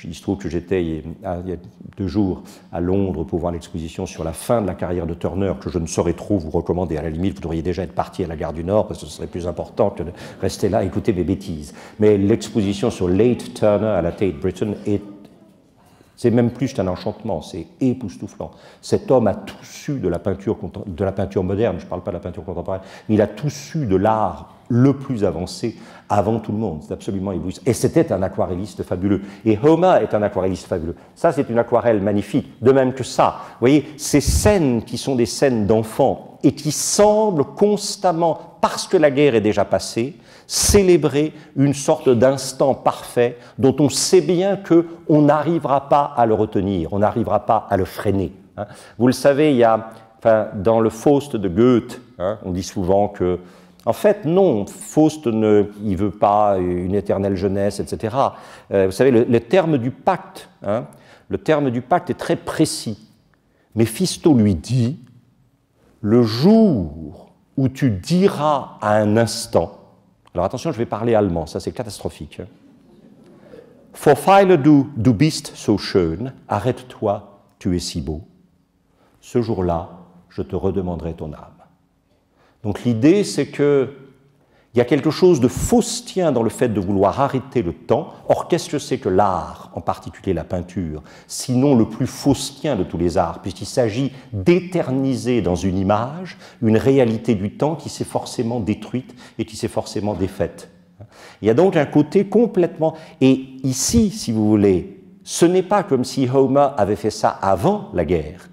Il se trouve que j'étais il y a 2 jours à Londres pour voir l'exposition sur la fin de la carrière de Turner, que je ne saurais trop vous recommander. À la limite, vous devriez déjà être parti à la gare du Nord, parce que ce serait plus important que de rester là et écouter mes bêtises. Mais l'exposition sur Late Turner à la Tate Britain c'est même plus qu'un enchantement, c'est époustouflant. Cet homme a tout su de la peinture moderne, je ne parle pas de la peinture contemporaine, mais il a tout su de l'art le plus avancé avant tout le monde. C'est absolument éblouissant. Et c'était un aquarelliste fabuleux. Et Homer est un aquarelliste fabuleux. Ça, c'est une aquarelle magnifique. De même que ça, vous voyez, ces scènes qui sont des scènes d'enfants et qui semblent constamment, parce que la guerre est déjà passée, célébrer une sorte d'instant parfait dont on sait bien qu'on n'arrivera pas à le retenir, on n'arrivera pas à le freiner. Hein. Vous le savez, il y a, dans le Faust de Goethe, hein, on dit souvent que, en fait, non, Faust il ne veut pas une éternelle jeunesse, etc. Vous savez, le terme du pacte, hein, le terme du pacte est très précis. Méphisto lui dit, le jour où tu diras à un instant, alors attention, je vais parler allemand, ça c'est catastrophique. Vorfeile du bist so schön, arrête-toi, tu es si beau. Ce jour-là, je te redemanderai ton âme. Donc l'idée, c'est qu'il y a quelque chose de faustien dans le fait de vouloir arrêter le temps. Or, qu'est-ce que c'est que l'art, en particulier la peinture, sinon le plus faustien de tous les arts, puisqu'il s'agit d'éterniser dans une image une réalité du temps qui s'est forcément détruite et qui s'est forcément défaite. Il y a donc un côté complètement... Et ici, si vous voulez, ce n'est pas comme si Homer avait fait ça avant la guerre.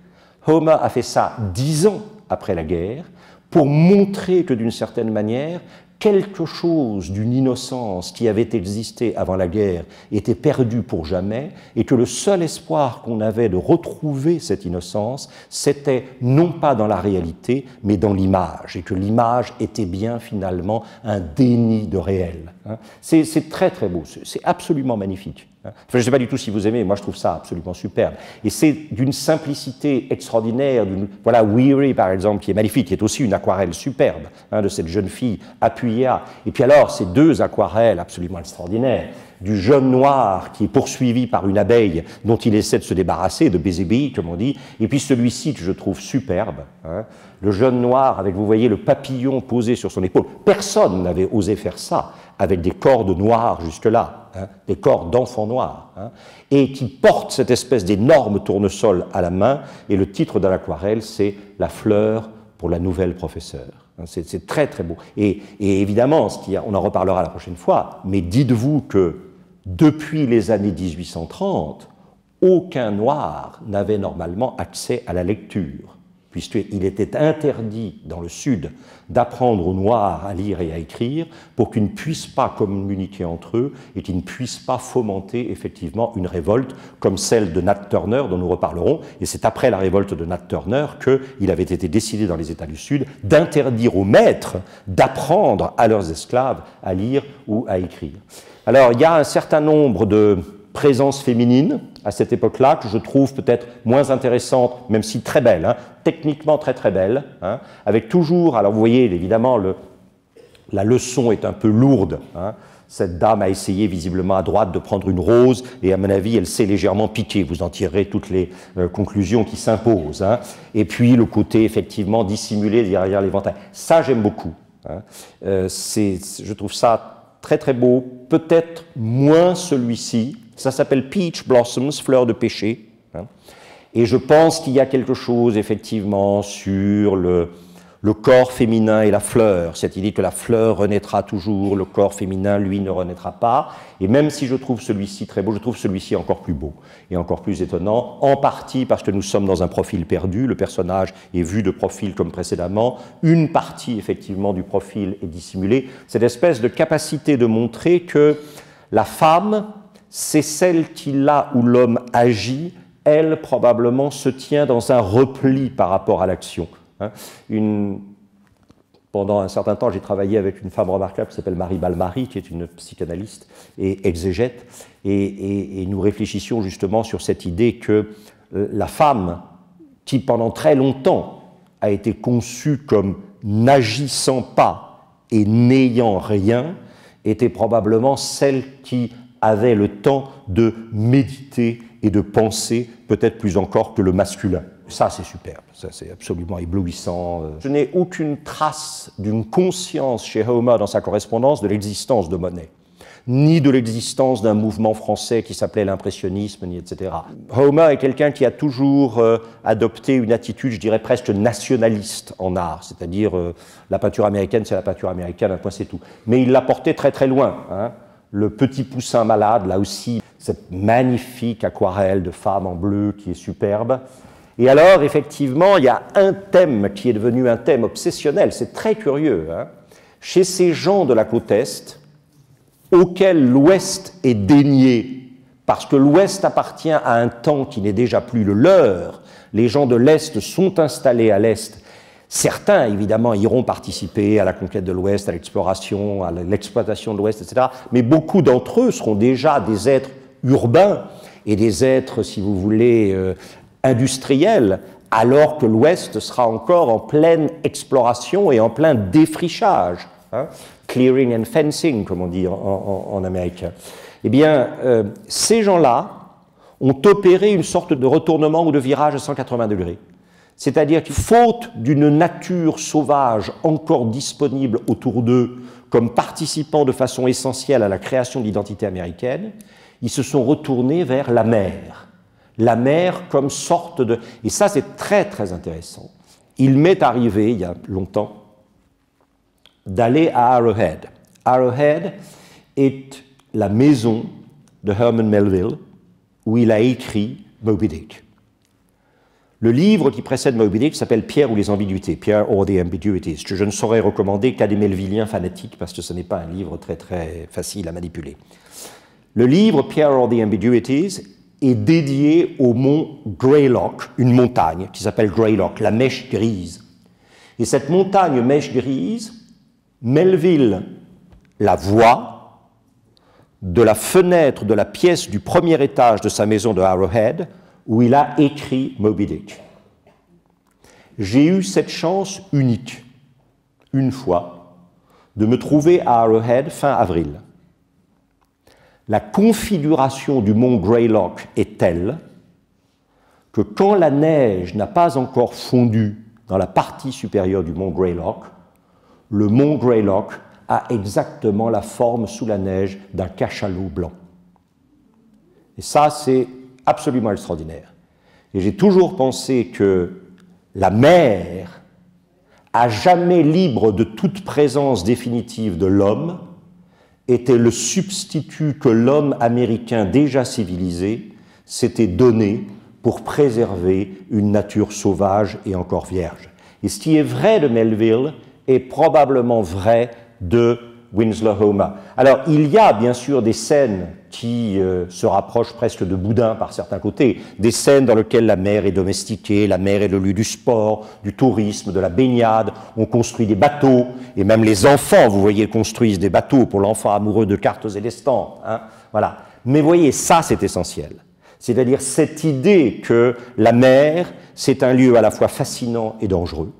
Homer a fait ça 10 ans après la guerre, pour montrer que d'une certaine manière, quelque chose d'une innocence qui avait existé avant la guerre était perdu pour jamais, et que le seul espoir qu'on avait de retrouver cette innocence, c'était non pas dans la réalité, mais dans l'image, et que l'image était bien finalement un déni de réel. C'est très très beau, c'est absolument magnifique. Enfin, je ne sais pas du tout si vous aimez, moi je trouve ça absolument superbe. Et c'est d'une simplicité extraordinaire, voilà, Weary par exemple, qui est magnifique, qui est aussi une aquarelle superbe, de cette jeune fille appuyée à... Et puis alors, ces deux aquarelles absolument extraordinaires, du jeune noir qui est poursuivi par une abeille dont il essaie de se débarrasser, de Busy, comme on dit, et puis celui-ci que je trouve superbe, le jeune noir avec, vous voyez, le papillon posé sur son épaule. Personne n'avait osé faire ça avec des cordes noires jusque-là, des cordes d'enfants noirs, et qui porte cette espèce d'énorme tournesol à la main, et le titre de l'aquarelle, c'est « La fleur pour la nouvelle professeure ». C'est très très beau. Et évidemment, on en reparlera la prochaine fois, mais dites-vous que depuis les années 1830, aucun noir n'avait normalement accès à la lecture, puisqu'il était interdit dans le Sud d'apprendre aux Noirs à lire et à écrire pour qu'ils ne puissent pas communiquer entre eux et qu'ils ne puissent pas fomenter effectivement une révolte comme celle de Nat Turner dont nous reparlerons. Et c'est après la révolte de Nat Turner qu'il avait été décidé dans les États du Sud d'interdire aux maîtres d'apprendre à leurs esclaves à lire ou à écrire. Alors il y a un certain nombre de présence féminine à cette époque-là, que je trouve peut-être moins intéressante, même si très belle, techniquement très très belle, avec toujours, alors vous voyez évidemment la leçon est un peu lourde, cette dame a essayé visiblement à droite de prendre une rose et à mon avis elle s'est légèrement piquée, vous en tirerez toutes les conclusions qui s'imposent, et puis le côté effectivement dissimulé derrière l'éventail, ça j'aime beaucoup, je trouve ça très très beau, peut-être moins celui-ci. Ça s'appelle Peach Blossoms, fleurs de pêcher. Et je pense qu'il y a quelque chose, effectivement, sur le corps féminin et la fleur. Cette idée que la fleur renaîtra toujours, le corps féminin, lui, ne renaîtra pas. Et même si je trouve celui-ci très beau, je trouve celui-ci encore plus beau et encore plus étonnant, en partie parce que nous sommes dans un profil perdu. Le personnage est vu de profil comme précédemment. Une partie, effectivement, du profil est dissimulée. Cette espèce de capacité de montrer que la femme, c'est celle qui, là où l'homme agit, elle, probablement, se tient dans un repli par rapport à l'action. Pendant un certain temps, j'ai travaillé avec une femme remarquable qui s'appelle Marie Balmary, qui est une psychanalyste et exégète, et nous réfléchissions justement sur cette idée que la femme, qui pendant très longtemps a été conçue comme n'agissant pas et n'ayant rien, était probablement celle qui avait le temps de méditer et de penser, peut-être plus encore que le masculin. Ça, c'est superbe, ça, c'est absolument éblouissant. Je n'ai aucune trace d'une conscience chez Homer dans sa correspondance de l'existence de Monet, ni de l'existence d'un mouvement français qui s'appelait l'impressionnisme, ni etc. Homer est quelqu'un qui a toujours adopté une attitude, je dirais presque nationaliste en art, c'est-à-dire la peinture américaine, c'est la peinture américaine, un point c'est tout. Mais il l'a porté très très loin, Le petit poussin malade, là aussi, cette magnifique aquarelle de femme en bleu qui est superbe. Et alors, effectivement, il y a un thème qui est devenu un thème obsessionnel, c'est très curieux, chez ces gens de la côte Est, auxquels l'Ouest est dénié, parce que l'Ouest appartient à un temps qui n'est déjà plus le leur, les gens de l'Est sont installés à l'Est. Certains, évidemment, iront participer à la conquête de l'Ouest, à l'exploration, à l'exploitation de l'Ouest, etc. Mais beaucoup d'entre eux seront déjà des êtres urbains et des êtres, si vous voulez, industriels, alors que l'Ouest sera encore en pleine exploration et en plein défrichage. Clearing and fencing, comme on dit en américain. Eh bien, ces gens-là ont opéré une sorte de retournement ou de virage à 180 degrés. C'est-à-dire que, faute d'une nature sauvage encore disponible autour d'eux, comme participant de façon essentielle à la création de l'identité américaine, ils se sont retournés vers la mer. La mer comme sorte de... Et ça, c'est très, très intéressant. Il m'est arrivé, il y a longtemps, d'aller à Arrowhead. Arrowhead est la maison de Herman Melville, où il a écrit Moby Dick. Le livre qui précède Moby Dick s'appelle Pierre ou les ambiguïtés, Pierre or the Ambiguities, que je ne saurais recommander qu'à des melvilliens fanatiques, parce que ce n'est pas un livre très très facile à manipuler. Le livre Pierre or the Ambiguities est dédié au mont Greylock, une montagne qui s'appelle Greylock, la mèche grise. Et cette montagne mèche grise, Melville la voit, de la fenêtre de la pièce du premier étage de sa maison de Arrowhead, où il a écrit Moby Dick. J'ai eu cette chance unique, une fois, de me trouver à Arrowhead fin avril. La configuration du mont Greylock est telle que quand la neige n'a pas encore fondu dans la partie supérieure du mont Greylock, le mont Greylock a exactement la forme sous la neige d'un cachalot blanc. Et ça, c'est absolument extraordinaire. Et j'ai toujours pensé que la mer, à jamais libre de toute présence définitive de l'homme, était le substitut que l'homme américain déjà civilisé s'était donné pour préserver une nature sauvage et encore vierge. Et ce qui est vrai de Melville est probablement vrai de Winslow Homer. Alors, il y a bien sûr des scènes qui se rapprochent presque de Boudin par certains côtés, des scènes dans lesquelles la mer est domestiquée, la mer est le lieu du sport, du tourisme, de la baignade, on construit des bateaux, et même les enfants, vous voyez, construisent des bateaux pour l'enfant amoureux de cartes et d'estampes. Hein, voilà. Mais vous voyez, ça c'est essentiel. C'est-à-dire cette idée que la mer, c'est un lieu à la fois fascinant et dangereux,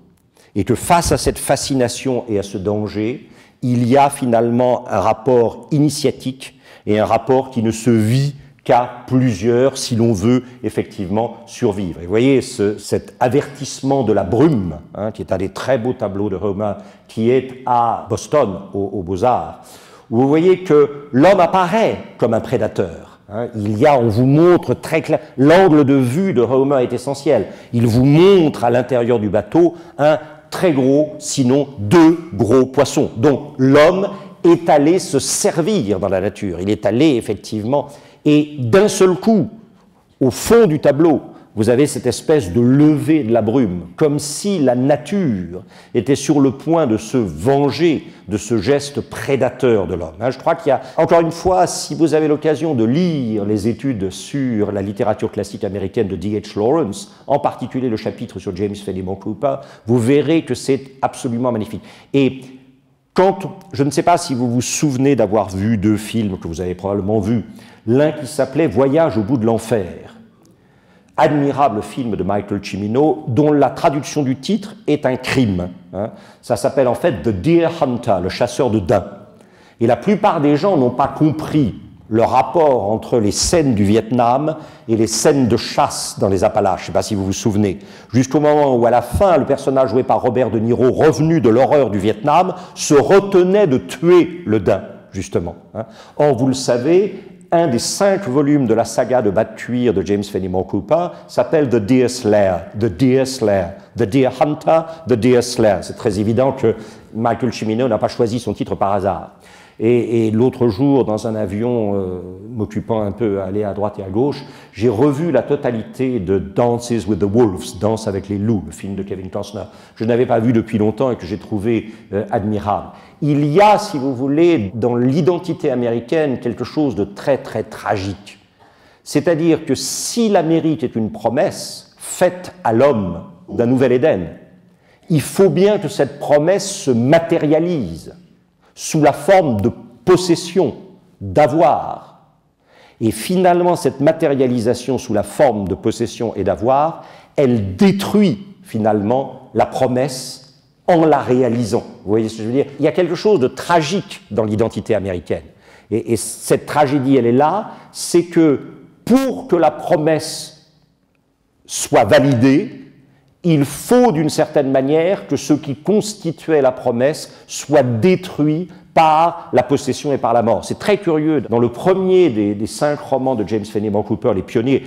et que face à cette fascination et à ce danger, il y a finalement un rapport initiatique et un rapport qui ne se vit qu'à plusieurs si l'on veut effectivement survivre. Et vous voyez cet avertissement de la brume, hein, qui est un des très beaux tableaux de Homer, qui est à Boston, aux Beaux-Arts, où vous voyez que l'homme apparaît comme un prédateur. Hein. On vous montre très clair, l'angle de vue de Homer est essentiel. Il vous montre à l'intérieur du bateau un très gros, sinon deux gros poissons. Donc l'homme est allé se servir dans la nature, il est allé effectivement, et d'un seul coup, au fond du tableau, vous avez cette espèce de levée de la brume, comme si la nature était sur le point de se venger de ce geste prédateur de l'homme. Je crois qu'il y a, encore une fois, si vous avez l'occasion de lire les études sur la littérature classique américaine de D.H. Lawrence, en particulier le chapitre sur James Fenimore Cooper, vous verrez que c'est absolument magnifique. Et je ne sais pas si vous vous souvenez d'avoir vu deux films que vous avez probablement vus, l'un qui s'appelait « Voyage au bout de l'enfer », admirable film de Michael Cimino, dont la traduction du titre est un crime. Hein. Ça s'appelle en fait « The Deer Hunter », le chasseur de daims. Et la plupart des gens n'ont pas compris le rapport entre les scènes du Vietnam et les scènes de chasse dans les Appalaches. Je ne sais pas si vous vous souvenez. Jusqu'au moment où, à la fin, le personnage joué par Robert De Niro, revenu de l'horreur du Vietnam, se retenait de tuer le daim, justement. Hein. Or, vous le savez, un des 5 volumes de la saga de bas de cuir de James Fenimore Cooper s'appelle The Deer Slayer, The Deer Slayer, The Deer Hunter, The Deer Slayer. C'est très évident que Michael Cimino n'a pas choisi son titre par hasard. Et l'autre jour, dans un avion, m'occupant un peu à aller à droite et à gauche, j'ai revu la totalité de Dances with the Wolves, Danse avec les loups, le film de Kevin Costner. Je n'avais pas vu depuis longtemps et que j'ai trouvé admirable. Il y a, si vous voulez, dans l'identité américaine, quelque chose de très très tragique. C'est-à-dire que si l'Amérique est une promesse faite à l'homme d'un nouvel Éden, il faut bien que cette promesse se matérialise sous la forme de possession, d'avoir. Et finalement, cette matérialisation sous la forme de possession et d'avoir, elle détruit finalement la promesse en la réalisant. Vous voyez ce que je veux dire? Il y a quelque chose de tragique dans l'identité américaine. Et cette tragédie, elle est là, c'est que pour que la promesse soit validée, il faut d'une certaine manière que ce qui constituait la promesse soit détruit par la possession et par la mort. C'est très curieux. Dans le premier des 5 romans de James Fenimore Cooper, Les Pionniers,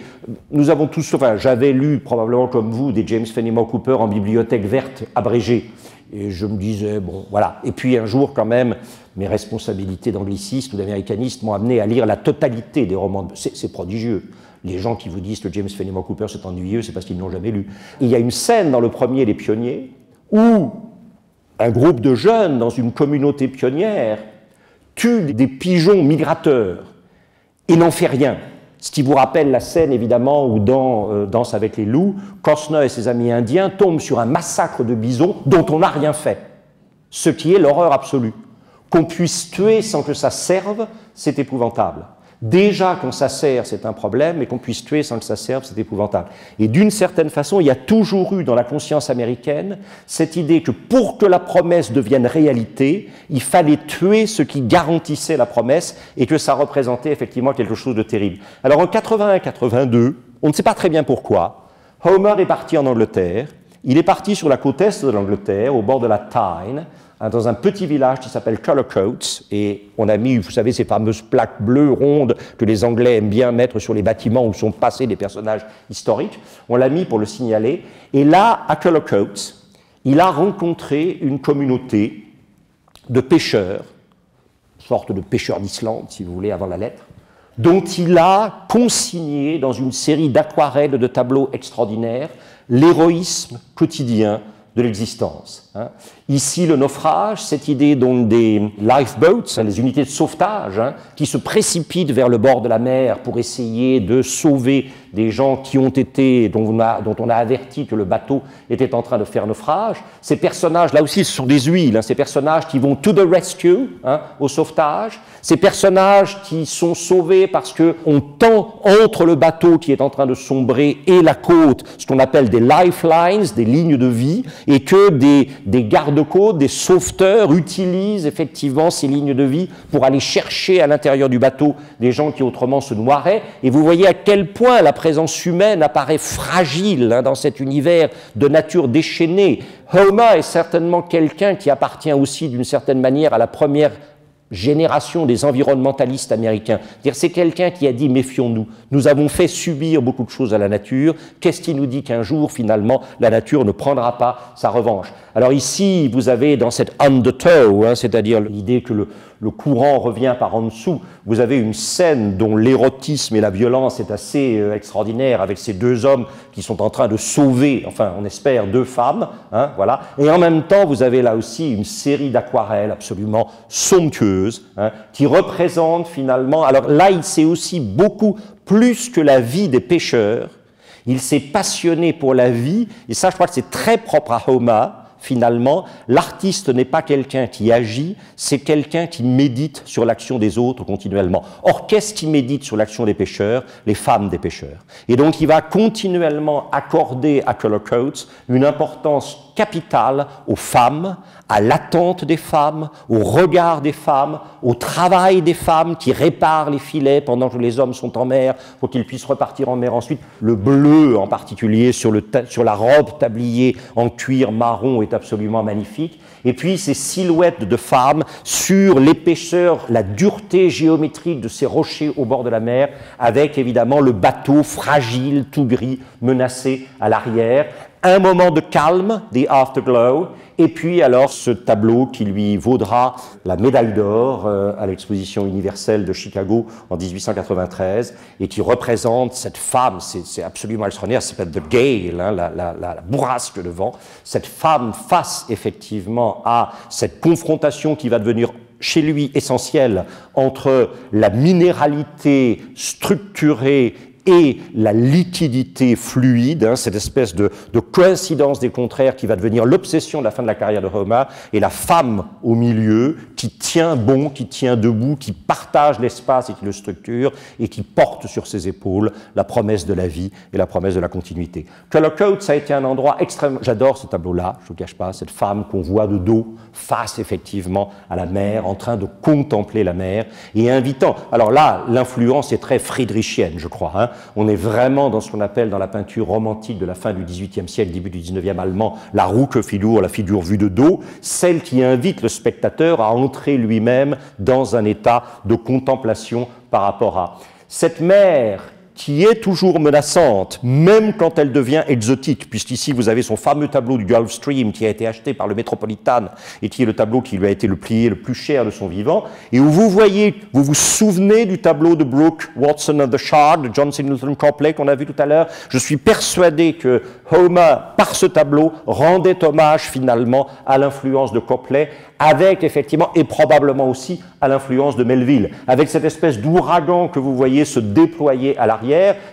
nous avons tous, enfin j'avais lu probablement comme vous des James Fenimore Cooper en bibliothèque verte abrégée. Et je me disais, bon, voilà. Et puis un jour, quand même, mes responsabilités d'angliciste ou d'américaniste m'ont amené à lire la totalité des romans. C'est prodigieux. Les gens qui vous disent que James Fenimore Cooper c'est ennuyeux, c'est parce qu'ils ne l'ont jamais lu. Et il y a une scène dans le premier Les Pionniers où un groupe de jeunes dans une communauté pionnière tue des pigeons migrateurs et n'en fait rien. Ce qui vous rappelle la scène, évidemment, où dans Danse avec les loups, Costner et ses amis indiens tombent sur un massacre de bisons dont on n'a rien fait, ce qui est l'horreur absolue. Qu'on puisse tuer sans que ça serve, c'est épouvantable. Déjà, quand ça sert, c'est un problème, mais qu'on puisse tuer sans que ça serve, c'est épouvantable. Et d'une certaine façon, il y a toujours eu dans la conscience américaine cette idée que pour que la promesse devienne réalité, il fallait tuer ce qui garantissait la promesse et que ça représentait effectivement quelque chose de terrible. Alors en 81-82, on ne sait pas très bien pourquoi, Homer est parti en Angleterre. Il est parti sur la côte est de l'Angleterre, au bord de la Tyne, dans un petit village qui s'appelle Cullercoats, et on a mis, vous savez, ces fameuses plaques bleues rondes que les Anglais aiment bien mettre sur les bâtiments où sont passés des personnages historiques. On l'a mis pour le signaler. Et là, à Cullercoats, il a rencontré une communauté de pêcheurs, une sorte de pêcheurs d'Islande, si vous voulez, avant la lettre, dont il a consigné dans une série d'aquarelles de tableaux extraordinaires l'héroïsme quotidien de l'existence. Ici, le naufrage, cette idée donc des lifeboats, les unités de sauvetage, qui se précipitent vers le bord de la mer pour essayer de sauver des gens qui ont été, dont on a averti que le bateau était en train de faire naufrage. Ces personnages, là aussi, ce sont des huiles, ces personnages qui vont to the rescue, au sauvetage, ces personnages qui sont sauvés parce qu'on tend entre le bateau qui est en train de sombrer et la côte, ce qu'on appelle des lifelines, des lignes de vie, et que des gardes-côtes, des sauveteurs utilisent effectivement ces lignes de vie pour aller chercher à l'intérieur du bateau des gens qui autrement se noieraient. Et vous voyez à quel point la présence humaine apparaît fragile dans cet univers de nature déchaînée. Homer est certainement quelqu'un qui appartient aussi d'une certaine manière à la première génération des environnementalistes américains. C'est quelqu'un qui a dit « méfions-nous, nous avons fait subir beaucoup de choses à la nature, qu'est-ce qui nous dit qu'un jour, finalement, la nature ne prendra pas sa revanche ?» Alors ici, vous avez dans cette undertow, c'est-à-dire l'idée que le courant revient par en dessous, vous avez une scène dont l'érotisme et la violence est assez extraordinaire, avec ces deux hommes qui sont en train de sauver, enfin on espère, deux femmes, voilà. Et en même temps, vous avez là aussi une série d'aquarelles absolument somptueuses, qui représentent finalement, alors là il s'est aussi beaucoup plus que la vie des pêcheurs, il s'est passionné pour la vie, et ça je crois que c'est très propre à Homer. Finalement, l'artiste n'est pas quelqu'un qui agit, c'est quelqu'un qui médite sur l'action des autres continuellement. Or, qu'est-ce qui médite sur l'action des pêcheurs? Les femmes des pêcheurs. Et donc, il va continuellement accorder à Cullercoats une importance capitale aux femmes, à l'attente des femmes, au regard des femmes, au travail des femmes qui réparent les filets pendant que les hommes sont en mer pour qu'ils puissent repartir en mer ensuite. Le bleu en particulier sur la robe tablier en cuir marron est absolument magnifique. Et puis ces silhouettes de femmes sur les pêcheurs, la dureté géométrique de ces rochers au bord de la mer, avec évidemment le bateau fragile, tout gris, menacé à l'arrière. Un moment de calme, The Afterglow, et puis alors ce tableau qui lui vaudra la médaille d'or à l'exposition universelle de Chicago en 1893 et qui représente cette femme, c'est absolument extraordinaire, ça s'appelle The Gale, la bourrasque de vent, cette femme face effectivement à cette confrontation qui va devenir chez lui essentielle entre la minéralité structurée et la liquidité fluide, cette espèce de coïncidence des contraires qui va devenir l'obsession de la fin de la carrière de Homer, et la femme au milieu qui tient bon, qui tient debout, qui partage l'espace et qui le structure, et qui porte sur ses épaules la promesse de la vie et la promesse de la continuité. Cullercoats, ça a été un endroit extrêmement... J'adore ce tableau-là, je ne vous cache pas, cette femme qu'on voit de dos, face effectivement à la mer, en train de contempler la mer, et invitant... Alors là, l'influence est très friedrichienne, je crois, On est vraiment dans ce qu'on appelle dans la peinture romantique de la fin du XVIIIe siècle, début du XIXe allemand, la Rucke-Figur, la figure vue de dos, celle qui invite le spectateur à entrer lui-même dans un état de contemplation par rapport à cette mer qui est toujours menaçante, même quand elle devient exotique, puisqu'ici vous avez son fameux tableau du Gulf Stream qui a été acheté par le Metropolitan et qui est le tableau qui lui a été le plus cher de son vivant, et où vous voyez, vous vous souvenez du tableau de Brooke, Watson and the Shark, de John Singleton Copley qu'on a vu tout à l'heure. Je suis persuadé que Homer, par ce tableau, rendait hommage finalement à l'influence de Copley, avec effectivement, et probablement aussi à l'influence de Melville, avec cette espèce d'ouragan que vous voyez se déployer à l'arrière,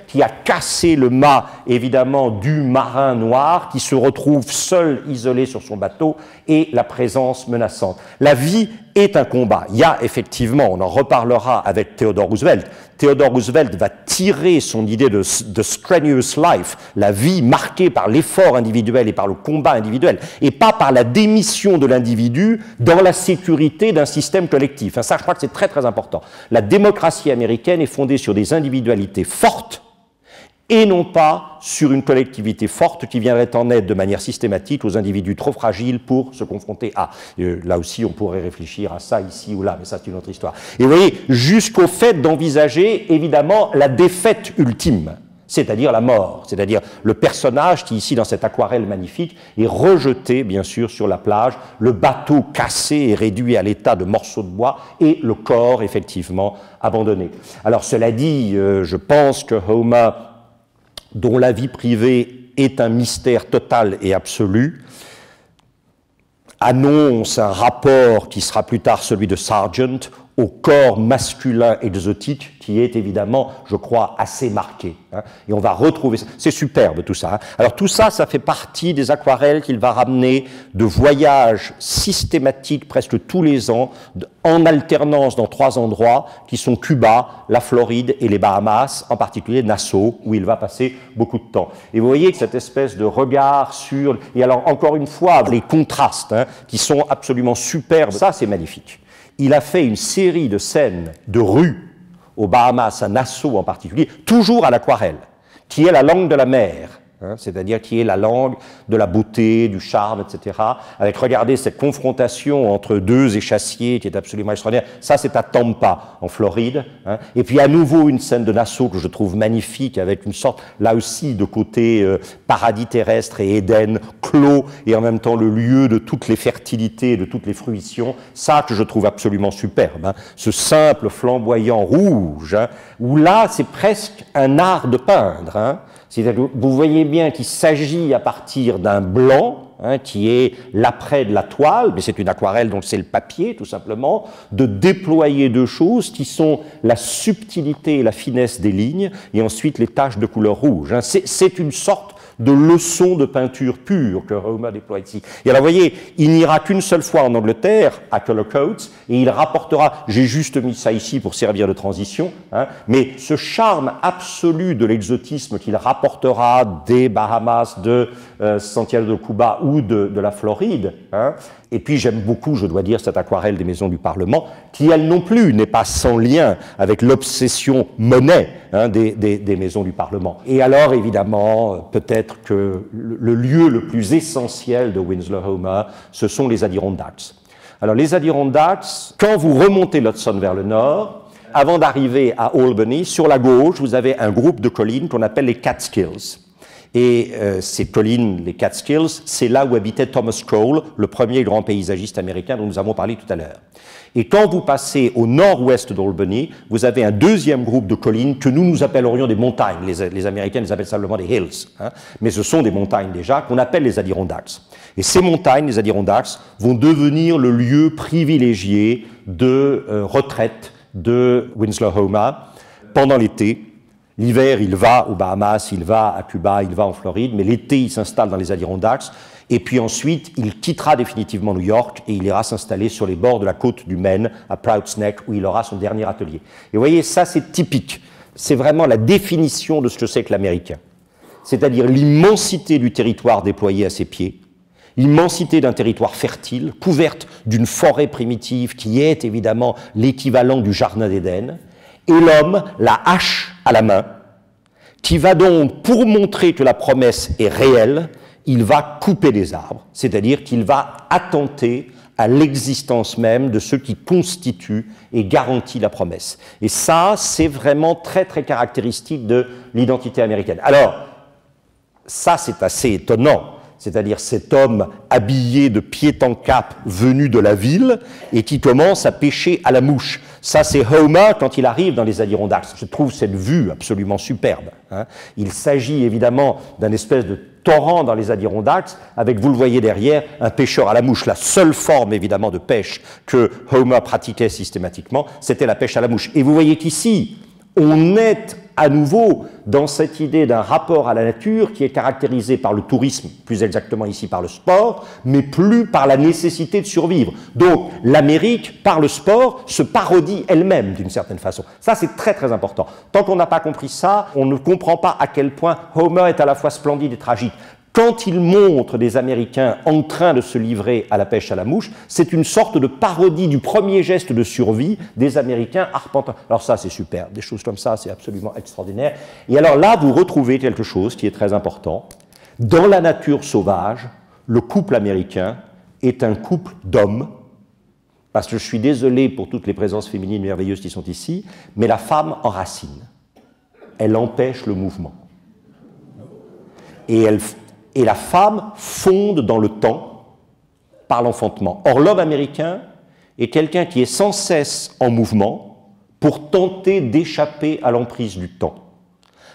qui a cassé le mât évidemment du marin noir qui se retrouve seul, isolé sur son bateau, et la présence menaçante. La vie est un combat. Il y a effectivement, on en reparlera avec Theodore Roosevelt, Theodore Roosevelt va tirer son idée de strenuous life, la vie marquée par l'effort individuel et par le combat individuel, et pas par la démission de l'individu dans la sécurité d'un système collectif. Ça, je crois que c'est très très important. La démocratie américaine est fondée sur des individualités fortes et non pas sur une collectivité forte qui viendrait en aide de manière systématique aux individus trop fragiles pour se confronter à. Là aussi, on pourrait réfléchir à ça ici ou là, mais ça c'est une autre histoire. Et vous voyez, jusqu'au fait d'envisager évidemment la défaite ultime, c'est-à-dire la mort, c'est-à-dire le personnage qui ici dans cette aquarelle magnifique est rejeté bien sûr sur la plage, le bateau cassé et réduit à l'état de morceaux de bois et le corps effectivement abandonné. Alors cela dit, je pense que Homer, dont la vie privée est un mystère total et absolu, annonce un rapport qui sera plus tard celui de Sargent au corps masculin exotique qui est évidemment, je crois, assez marqué. Et on va retrouver ça. C'est superbe tout ça. Alors tout ça, ça fait partie des aquarelles qu'il va ramener de voyages systématiques presque tous les ans, en alternance dans 3 endroits qui sont Cuba, la Floride et les Bahamas, en particulier Nassau, où il va passer beaucoup de temps. Et vous voyez que cette espèce de regard sur... Et alors encore une fois, les contrastes qui sont absolument superbes, ça c'est magnifique. Il a fait une série de scènes de rue aux Bahamas, à Nassau en particulier, toujours à l'aquarelle, qui est la langue de la mer, c'est-à-dire qui est la langue de la beauté, du charme, etc. Avec, regardez, cette confrontation entre 2 échassiers qui est absolument extraordinaire. Ça, c'est à Tampa, en Floride. Et puis, à nouveau, une scène de Nassau que je trouve magnifique, avec une sorte, là aussi, de côté paradis terrestre et Éden, clos, et en même temps le lieu de toutes les fertilités, de toutes les fruitions. Ça, que je trouve absolument superbe. Ce simple flamboyant rouge, où là, c'est presque un art de peindre. C'est-à-dire que vous voyez bien qu'il s'agit à partir d'un blanc, qui est l'après de la toile, mais c'est une aquarelle donc c'est le papier tout simplement, de déployer 2 choses qui sont la subtilité et la finesse des lignes, et ensuite les taches de couleur rouge. C'est une sorte de leçon de peinture pure que Homer déploie ici. Et alors, vous voyez, il n'ira qu'une seule fois en Angleterre, à Cullercoats, et il rapportera, j'ai juste mis ça ici pour servir de transition, mais ce charme absolu de l'exotisme qu'il rapportera des Bahamas, de Santiago de Cuba ou de la Floride, et puis j'aime beaucoup, je dois dire, cette aquarelle des Maisons du Parlement, qui elle non plus n'est pas sans lien avec l'obsession monnaie des Maisons du Parlement. Et alors, évidemment, peut-être que le lieu le plus essentiel de Winslow Homer, ce sont les Adirondacks. Alors, les Adirondacks, quand vous remontez l'Hudson vers le nord, avant d'arriver à Albany, sur la gauche, vous avez un groupe de collines qu'on appelle les Catskills. Et ces collines, les Catskills, c'est là où habitait Thomas Cole, le premier grand paysagiste américain dont nous avons parlé tout à l'heure. Et quand vous passez au nord-ouest d'Albany, vous avez un deuxième groupe de collines que nous appellerions des montagnes. Les Américains les appellent simplement des hills, mais ce sont des montagnes déjà qu'on appelle les Adirondacks. Et ces montagnes, les Adirondacks, vont devenir le lieu privilégié de retraite de Winslow Homer pendant l'été. L'hiver, il va aux Bahamas, il va à Cuba, il va en Floride, mais l'été, il s'installe dans les Adirondacks, et puis ensuite, il quittera définitivement New York et il ira s'installer sur les bords de la côte du Maine, à Prouts Neck, où il aura son dernier atelier. Et vous voyez, ça, c'est typique. C'est vraiment la définition de ce que c'est que l'Américain. C'est-à-dire l'immensité du territoire déployé à ses pieds, l'immensité d'un territoire fertile, couverte d'une forêt primitive qui est évidemment l'équivalent du Jardin d'Éden, et l'homme, la hache à la main, qui va donc, pour montrer que la promesse est réelle, il va couper des arbres, c'est-à-dire qu'il va attenter à l'existence même de ce qui constitue et garantit la promesse. Et ça, c'est vraiment très très caractéristique de l'identité américaine. Alors, ça c'est assez étonnant, c'est-à-dire cet homme habillé de pied en cap venu de la ville et qui commence à pêcher à la mouche. Ça, c'est Homer quand il arrive dans les Adirondacks. Je trouve cette vue absolument superbe. Il s'agit évidemment d'un espèce de torrent dans les Adirondacks, avec, vous le voyez derrière, un pêcheur à la mouche. La seule forme, évidemment, de pêche que Homer pratiquait systématiquement, c'était la pêche à la mouche. Et vous voyez qu'ici, On est à nouveau dans cette idée d'un rapport à la nature qui est caractérisé par le tourisme, plus exactement ici par le sport, mais plus par la nécessité de survivre. Donc l'Amérique, par le sport, se parodie elle-même d'une certaine façon. Ça, c'est très très important. Tant qu'on n'a pas compris ça, on ne comprend pas à quel point Homer est à la fois splendide et tragique. Quand il montre des Américains en train de se livrer à la pêche à la mouche, c'est une sorte de parodie du premier geste de survie des Américains arpentant. Alors ça, c'est super. Des choses comme ça, c'est absolument extraordinaire. Et alors là, vous retrouvez quelque chose qui est très important. Dans la nature sauvage, le couple américain est un couple d'hommes, parce que je suis désolé pour toutes les présences féminines merveilleuses qui sont ici, mais la femme enracine. Elle empêche le mouvement. Et la femme fonde dans le temps par l'enfantement. Or, l'homme américain est quelqu'un qui est sans cesse en mouvement pour tenter d'échapper à l'emprise du temps.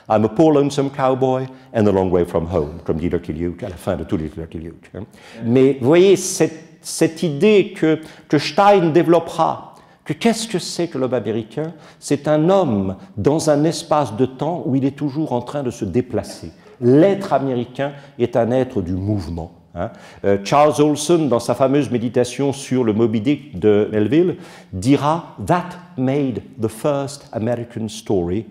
I'm a poor lonesome cowboy and a long way from home, comme dit Lucky Luke à la fin de tous les Lucky Luke. Mais vous voyez, cette idée que Stein développera, que qu'est-ce que c'est que l'homme américain? C'est un homme dans un espace de temps où il est toujours en train de se déplacer. L'être américain est un être du mouvement. Charles Olson, dans sa fameuse méditation sur le Moby Dick de Melville, dira « That made the first American story,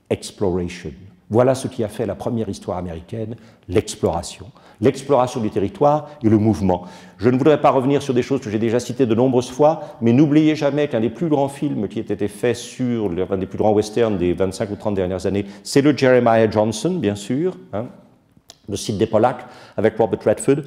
exploration ». Voilà ce qui a fait la première histoire américaine, l'exploration. L'exploration du territoire et le mouvement. Je ne voudrais pas revenir sur des choses que j'ai déjà citées de nombreuses fois, mais n'oubliez jamais qu'un des plus grands films qui ait été fait sur l'un des plus grands westerns des 25 ou 30 dernières années, c'est le Jeremiah Johnson, bien sûr, le Sidney Pollack, avec Robert Redford,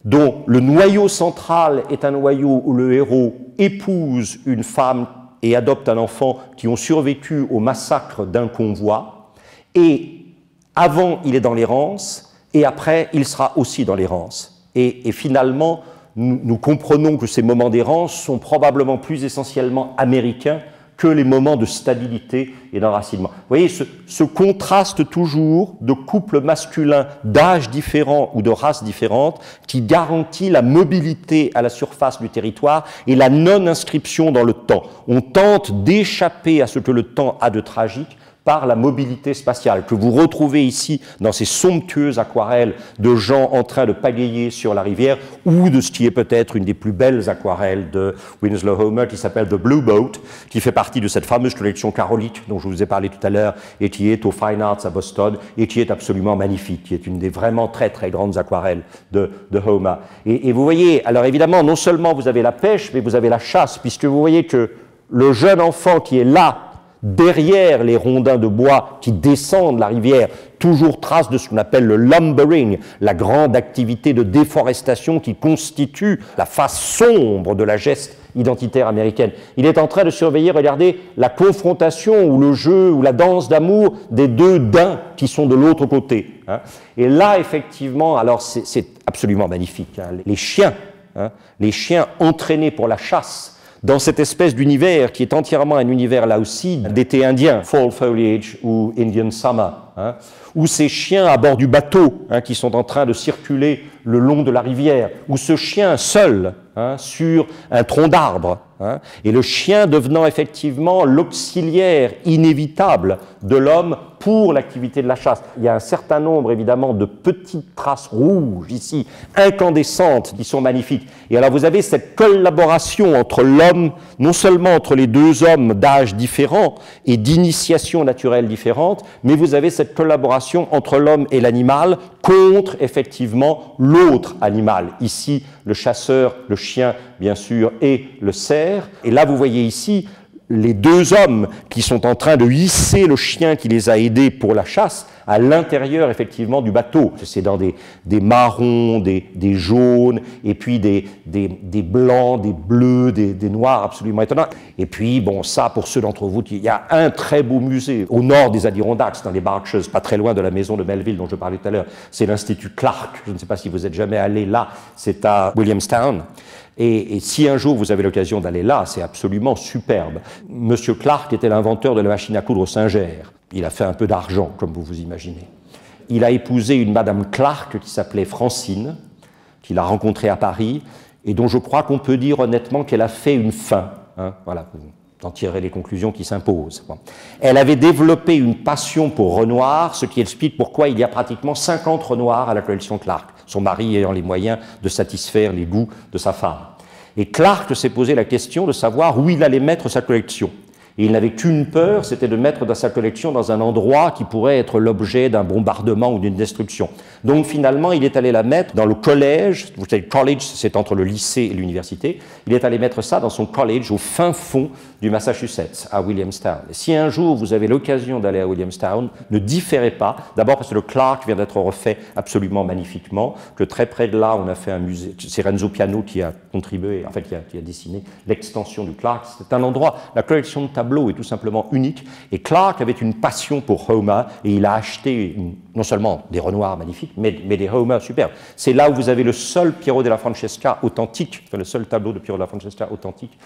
dont le noyau central est un noyau où le héros épouse une femme et adopte un enfant qui ont survécu au massacre d'un convoi, et avant, il est dans l'errance, et après, il sera aussi dans l'errance. Et finalement, nous comprenons que ces moments d'errance sont probablement plus essentiellement américains que les moments de stabilité et d'enracinement. Vous voyez, ce contraste toujours de couples masculins d'âge différents ou de races différentes qui garantit la mobilité à la surface du territoire et la non-inscription dans le temps. On tente d'échapper à ce que le temps a de tragique par la mobilité spatiale, que vous retrouvez ici dans ces somptueuses aquarelles de gens en train de pagayer sur la rivière, ou de ce qui est peut-être une des plus belles aquarelles de Winslow Homer, qui s'appelle The Blue Boat, qui fait partie de cette fameuse collection Karolique dont je vous ai parlé tout à l'heure, et qui est au Fine Arts à Boston, et qui est absolument magnifique, qui est une des vraiment très très grandes aquarelles de Homer. Et vous voyez, alors évidemment, non seulement vous avez la pêche, mais vous avez la chasse, puisque vous voyez que le jeune enfant qui est là, derrière les rondins de bois qui descendent la rivière, toujours trace de ce qu'on appelle le lumbering, la grande activité de déforestation qui constitue la face sombre de la geste identitaire américaine. Il est en train de surveiller, regardez, la confrontation ou le jeu ou la danse d'amour des deux daims qui sont de l'autre côté. Et là, effectivement, alors c'est absolument magnifique. Les chiens entraînés pour la chasse, dans cette espèce d'univers qui est entièrement un univers là aussi d'été indien, Fall Foliage ou Indian Summer, ou ces chiens à bord du bateau qui sont en train de circuler le long de la rivière, ou ce chien seul sur un tronc d'arbre, et le chien devenant effectivement l'auxiliaire inévitable de l'homme pour l'activité de la chasse. Il y a un certain nombre évidemment de petites traces rouges ici, incandescentes, qui sont magnifiques. Et alors vous avez cette collaboration entre l'homme, non seulement entre les deux hommes d'âge différents et d'initiation naturelle différente, mais vous avez cette collaboration entre l'homme et l'animal contre effectivement l'autre animal. Ici, le chasseur, le chien, bien sûr, et le cerf. Et là, vous voyez ici les deux hommes qui sont en train de hisser le chien qui les a aidés pour la chasse à l'intérieur, effectivement, du bateau. C'est dans des marrons, des jaunes, et puis des blancs, des bleus, des noirs absolument étonnants. Et puis, bon, ça, pour ceux d'entre vous, il y a un très beau musée au nord des Adirondacks, dans les Berkshires, pas très loin de la maison de Melville dont je parlais tout à l'heure. C'est l'Institut Clark. Je ne sais pas si vous êtes jamais allé là. C'est à Williamstown. Et si un jour vous avez l'occasion d'aller là, c'est absolument superbe. Monsieur Clark était l'inventeur de la machine à coudre Singer. Il a fait un peu d'argent, comme vous vous imaginez. Il a épousé une Madame Clark qui s'appelait Francine, qu'il a rencontrée à Paris, et dont je crois qu'on peut dire honnêtement qu'elle a fait une fin. Voilà. d'en tirer les conclusions qui s'imposent. Bon. Elle avait développé une passion pour Renoir, ce qui explique pourquoi il y a pratiquement 50 Renoirs à la collection Clark, son mari ayant les moyens de satisfaire les goûts de sa femme. Et Clark s'est posé la question de savoir où il allait mettre sa collection. Et il n'avait qu'une peur, c'était de mettre dans sa collection dans un endroit qui pourrait être l'objet d'un bombardement ou d'une destruction. Donc finalement, il est allé la mettre dans le collège. Vous savez, le college, c'est entre le lycée et l'université. Il est allé mettre ça dans son college au fin fond du Massachusetts, à Williamstown. Et si un jour vous avez l'occasion d'aller à Williamstown, ne différez pas. D'abord parce que le Clark vient d'être refait absolument magnifiquement, que très près de là, on a fait un musée. C'est Renzo Piano qui a contribué, en fait, qui a dessiné l'extension du Clark. C'est un endroit, la collection de tableau est tout simplement unique. Et Clark avait une passion pour Homer et il a acheté non seulement des Renoirs magnifiques, mais des Homer superbes. C'est là où vous avez le seul Piero della Francesca authentique, le seul tableau de Piero della Francesca authentique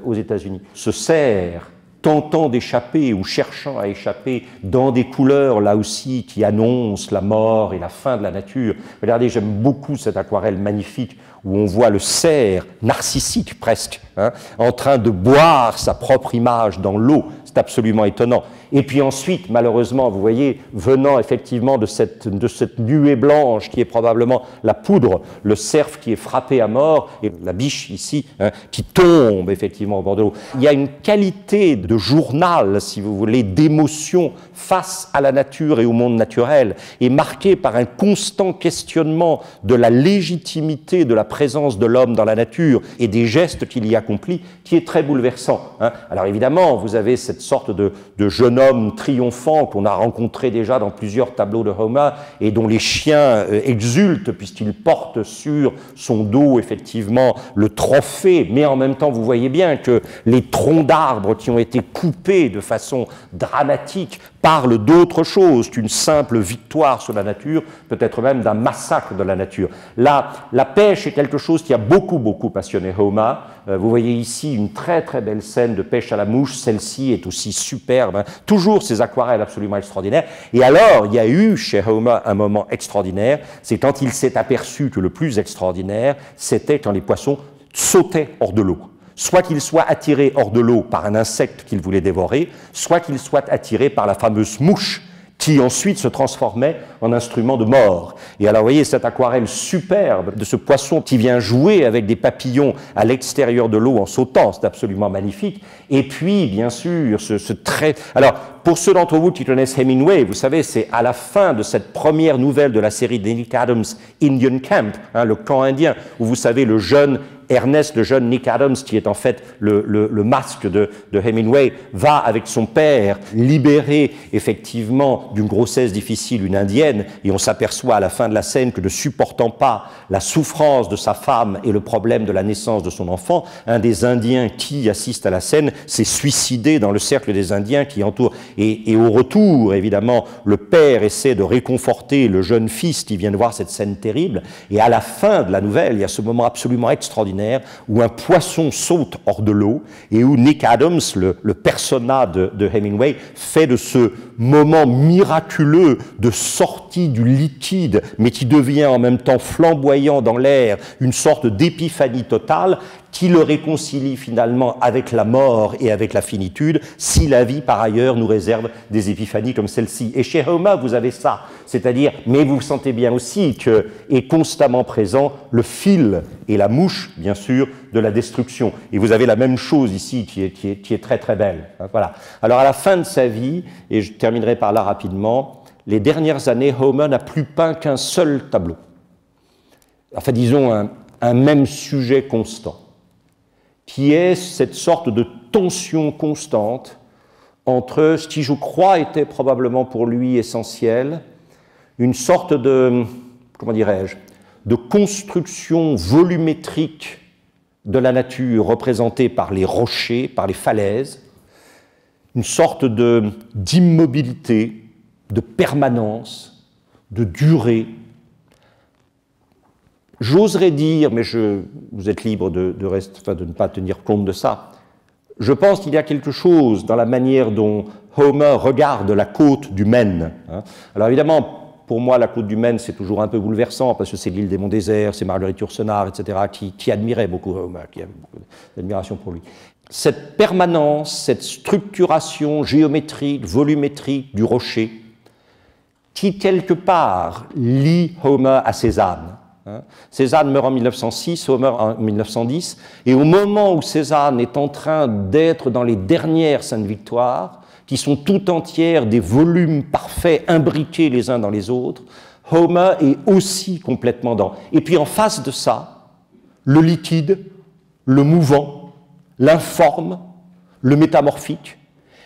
aux États-Unis. Ce cerf tentant d'échapper ou cherchant à échapper dans des couleurs, là aussi, qui annoncent la mort et la fin de la nature. Regardez, j'aime beaucoup cette aquarelle magnifique où on voit le cerf, narcissique presque, hein, en train de boire sa propre image dans l'eau. C'est absolument étonnant. Et puis ensuite, malheureusement, vous voyez, venant effectivement de cette nuée blanche qui est probablement la poudre, le cerf qui est frappé à mort, et la biche ici, hein, qui tombe effectivement au bord de l'eau. Il y a une qualité de journal, si vous voulez, d'émotion face à la nature et au monde naturel, et marquée par un constant questionnement de la légitimité de la présence de l'homme dans la nature et des gestes qu'il y accomplit, qui est très bouleversant. Hein. Alors évidemment, vous avez cette sorte de jeune homme triomphant qu'on a rencontré déjà dans plusieurs tableaux de Homer et dont les chiens exultent puisqu'il porte sur son dos effectivement le trophée, mais en même temps vous voyez bien que les troncs d'arbres qui ont été coupés de façon dramatique parlent d'autre chose qu'une simple victoire sur la nature, peut-être même d'un massacre de la nature. Là, la pêche est quelque chose qui a beaucoup passionné Homer. Vous voyez ici une très belle scène de pêche à la mouche, celle-ci est aussi superbe, hein. Toujours ces aquarelles absolument extraordinaires. Et alors, il y a eu chez Homer un moment extraordinaire, c'est quand il s'est aperçu que le plus extraordinaire, c'était quand les poissons sautaient hors de l'eau. Soit qu'ils soient attirés hors de l'eau par un insecte qu'ils voulaient dévorer, soit qu'ils soient attirés par la fameuse mouche qui ensuite se transformait en instrument de mort. Et alors, vous voyez cette aquarelle superbe de ce poisson qui vient jouer avec des papillons à l'extérieur de l'eau en sautant, c'est absolument magnifique. Et puis, bien sûr, ce trait... Alors, pour ceux d'entre vous qui connaissent Hemingway, vous savez, c'est à la fin de cette première nouvelle de la série de Nick Adams, Indian Camp, hein, le camp indien, où vous savez, le jeune Ernest, le jeune Nick Adams, qui est en fait le masque de Hemingway, va avec son père libérer effectivement d'une grossesse difficile une indienne, et on s'aperçoit à la fin de la scène que ne supportant pas la souffrance de sa femme et le problème de la naissance de son enfant, un des Indiens qui assiste à la scène s'est suicidé dans le cercle des Indiens qui entourent. Et au retour, évidemment, le père essaie de réconforter le jeune fils qui vient de voir cette scène terrible, et à la fin de la nouvelle, il y a ce moment absolument extraordinaire où un poisson saute hors de l'eau et où Nick Adams, le persona de Hemingway, fait de ce moment miraculeux de sortie du liquide, mais qui devient en même temps flamboyant dans l'air, une sorte d'épiphanie totale, qui le réconcilie finalement avec la mort et avec la finitude, si la vie, par ailleurs, nous réserve des épiphanies comme celle-ci. Et chez Homer, vous avez ça, c'est-à-dire, mais vous sentez bien aussi que est constamment présent le fil et la mouche, bien sûr, de la destruction. Et vous avez la même chose ici qui est très belle. Voilà. Alors, à la fin de sa vie, et je terminerai par là rapidement, les dernières années, Homer n'a plus peint qu'un seul tableau. Enfin, disons, un même sujet constant, qui est cette sorte de tension constante entre ce qui, je crois, était probablement pour lui essentiel, une sorte de, comment dirais-je, de construction volumétrique de la nature représentée par les rochers, par les falaises, une sorte d'immobilité, de permanence, de durée. J'oserais dire, mais vous êtes libre de ne pas tenir compte de ça, je pense qu'il y a quelque chose dans la manière dont Homer regarde la côte du Maine. Hein. Alors évidemment, pour moi, la Côte du Maine, c'est toujours un peu bouleversant, parce que c'est l'île des monts déserts, c'est Marguerite Yourcenar, etc., qui admirait beaucoup Homer, qui avait beaucoup d'admiration pour lui. Cette permanence, cette structuration géométrique, volumétrique du rocher, qui quelque part lie Homer à Cézanne. Cézanne meurt en 1906, Homer en 1910, et au moment où Cézanne est en train d'être dans les dernières Saintes Victoires, qui sont tout entières des volumes parfaits imbriqués les uns dans les autres, Homer est aussi complètement dans. Et puis en face de ça, le liquide, le mouvant, l'informe, le métamorphique,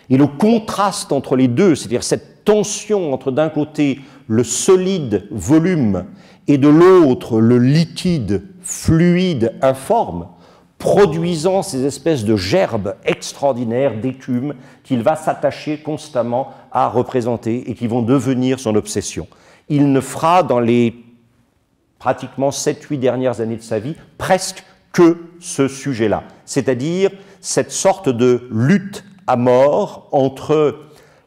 et le contraste entre les deux, c'est-à-dire cette tension entre d'un côté le solide volume et de l'autre le liquide fluide informe, produisant ces espèces de gerbes extraordinaires d'écume qu'il va s'attacher constamment à représenter et qui vont devenir son obsession. Il ne fera dans les pratiquement 7-8 dernières années de sa vie presque que ce sujet-là, c'est-à-dire cette sorte de lutte à mort entre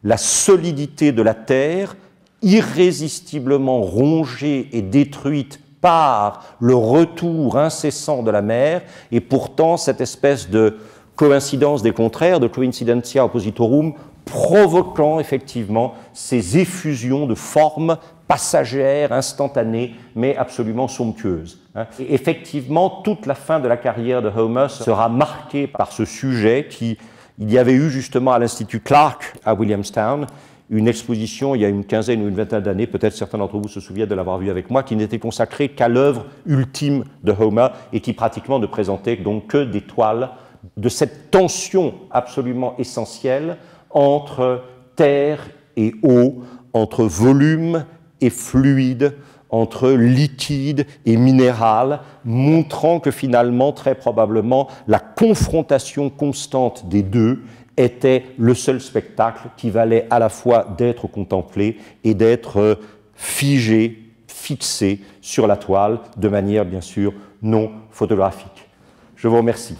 la solidité de la Terre, irrésistiblement rongée et détruite par le retour incessant de la mer, et pourtant cette espèce de coïncidence des contraires, de coincidentia oppositorum, provoquant effectivement ces effusions de formes passagères, instantanées, mais absolument somptueuses. Et effectivement, toute la fin de la carrière de Homer sera marquée par ce sujet qui, il y avait eu justement à l'Institut Clark à Williamstown, une exposition il y a une quinzaine ou une vingtaine d'années, peut-être certains d'entre vous se souviennent de l'avoir vue avec moi, qui n'était consacrée qu'à l'œuvre ultime de Homer et qui pratiquement ne présentait donc que des toiles de cette tension absolument essentielle entre terre et eau, entre volume et fluide, entre liquide et minéral, montrant que finalement, très probablement, la confrontation constante des deux était le seul spectacle qui valait à la fois d'être contemplé et d'être figé, fixé sur la toile, de manière bien sûr non photographique. Je vous remercie.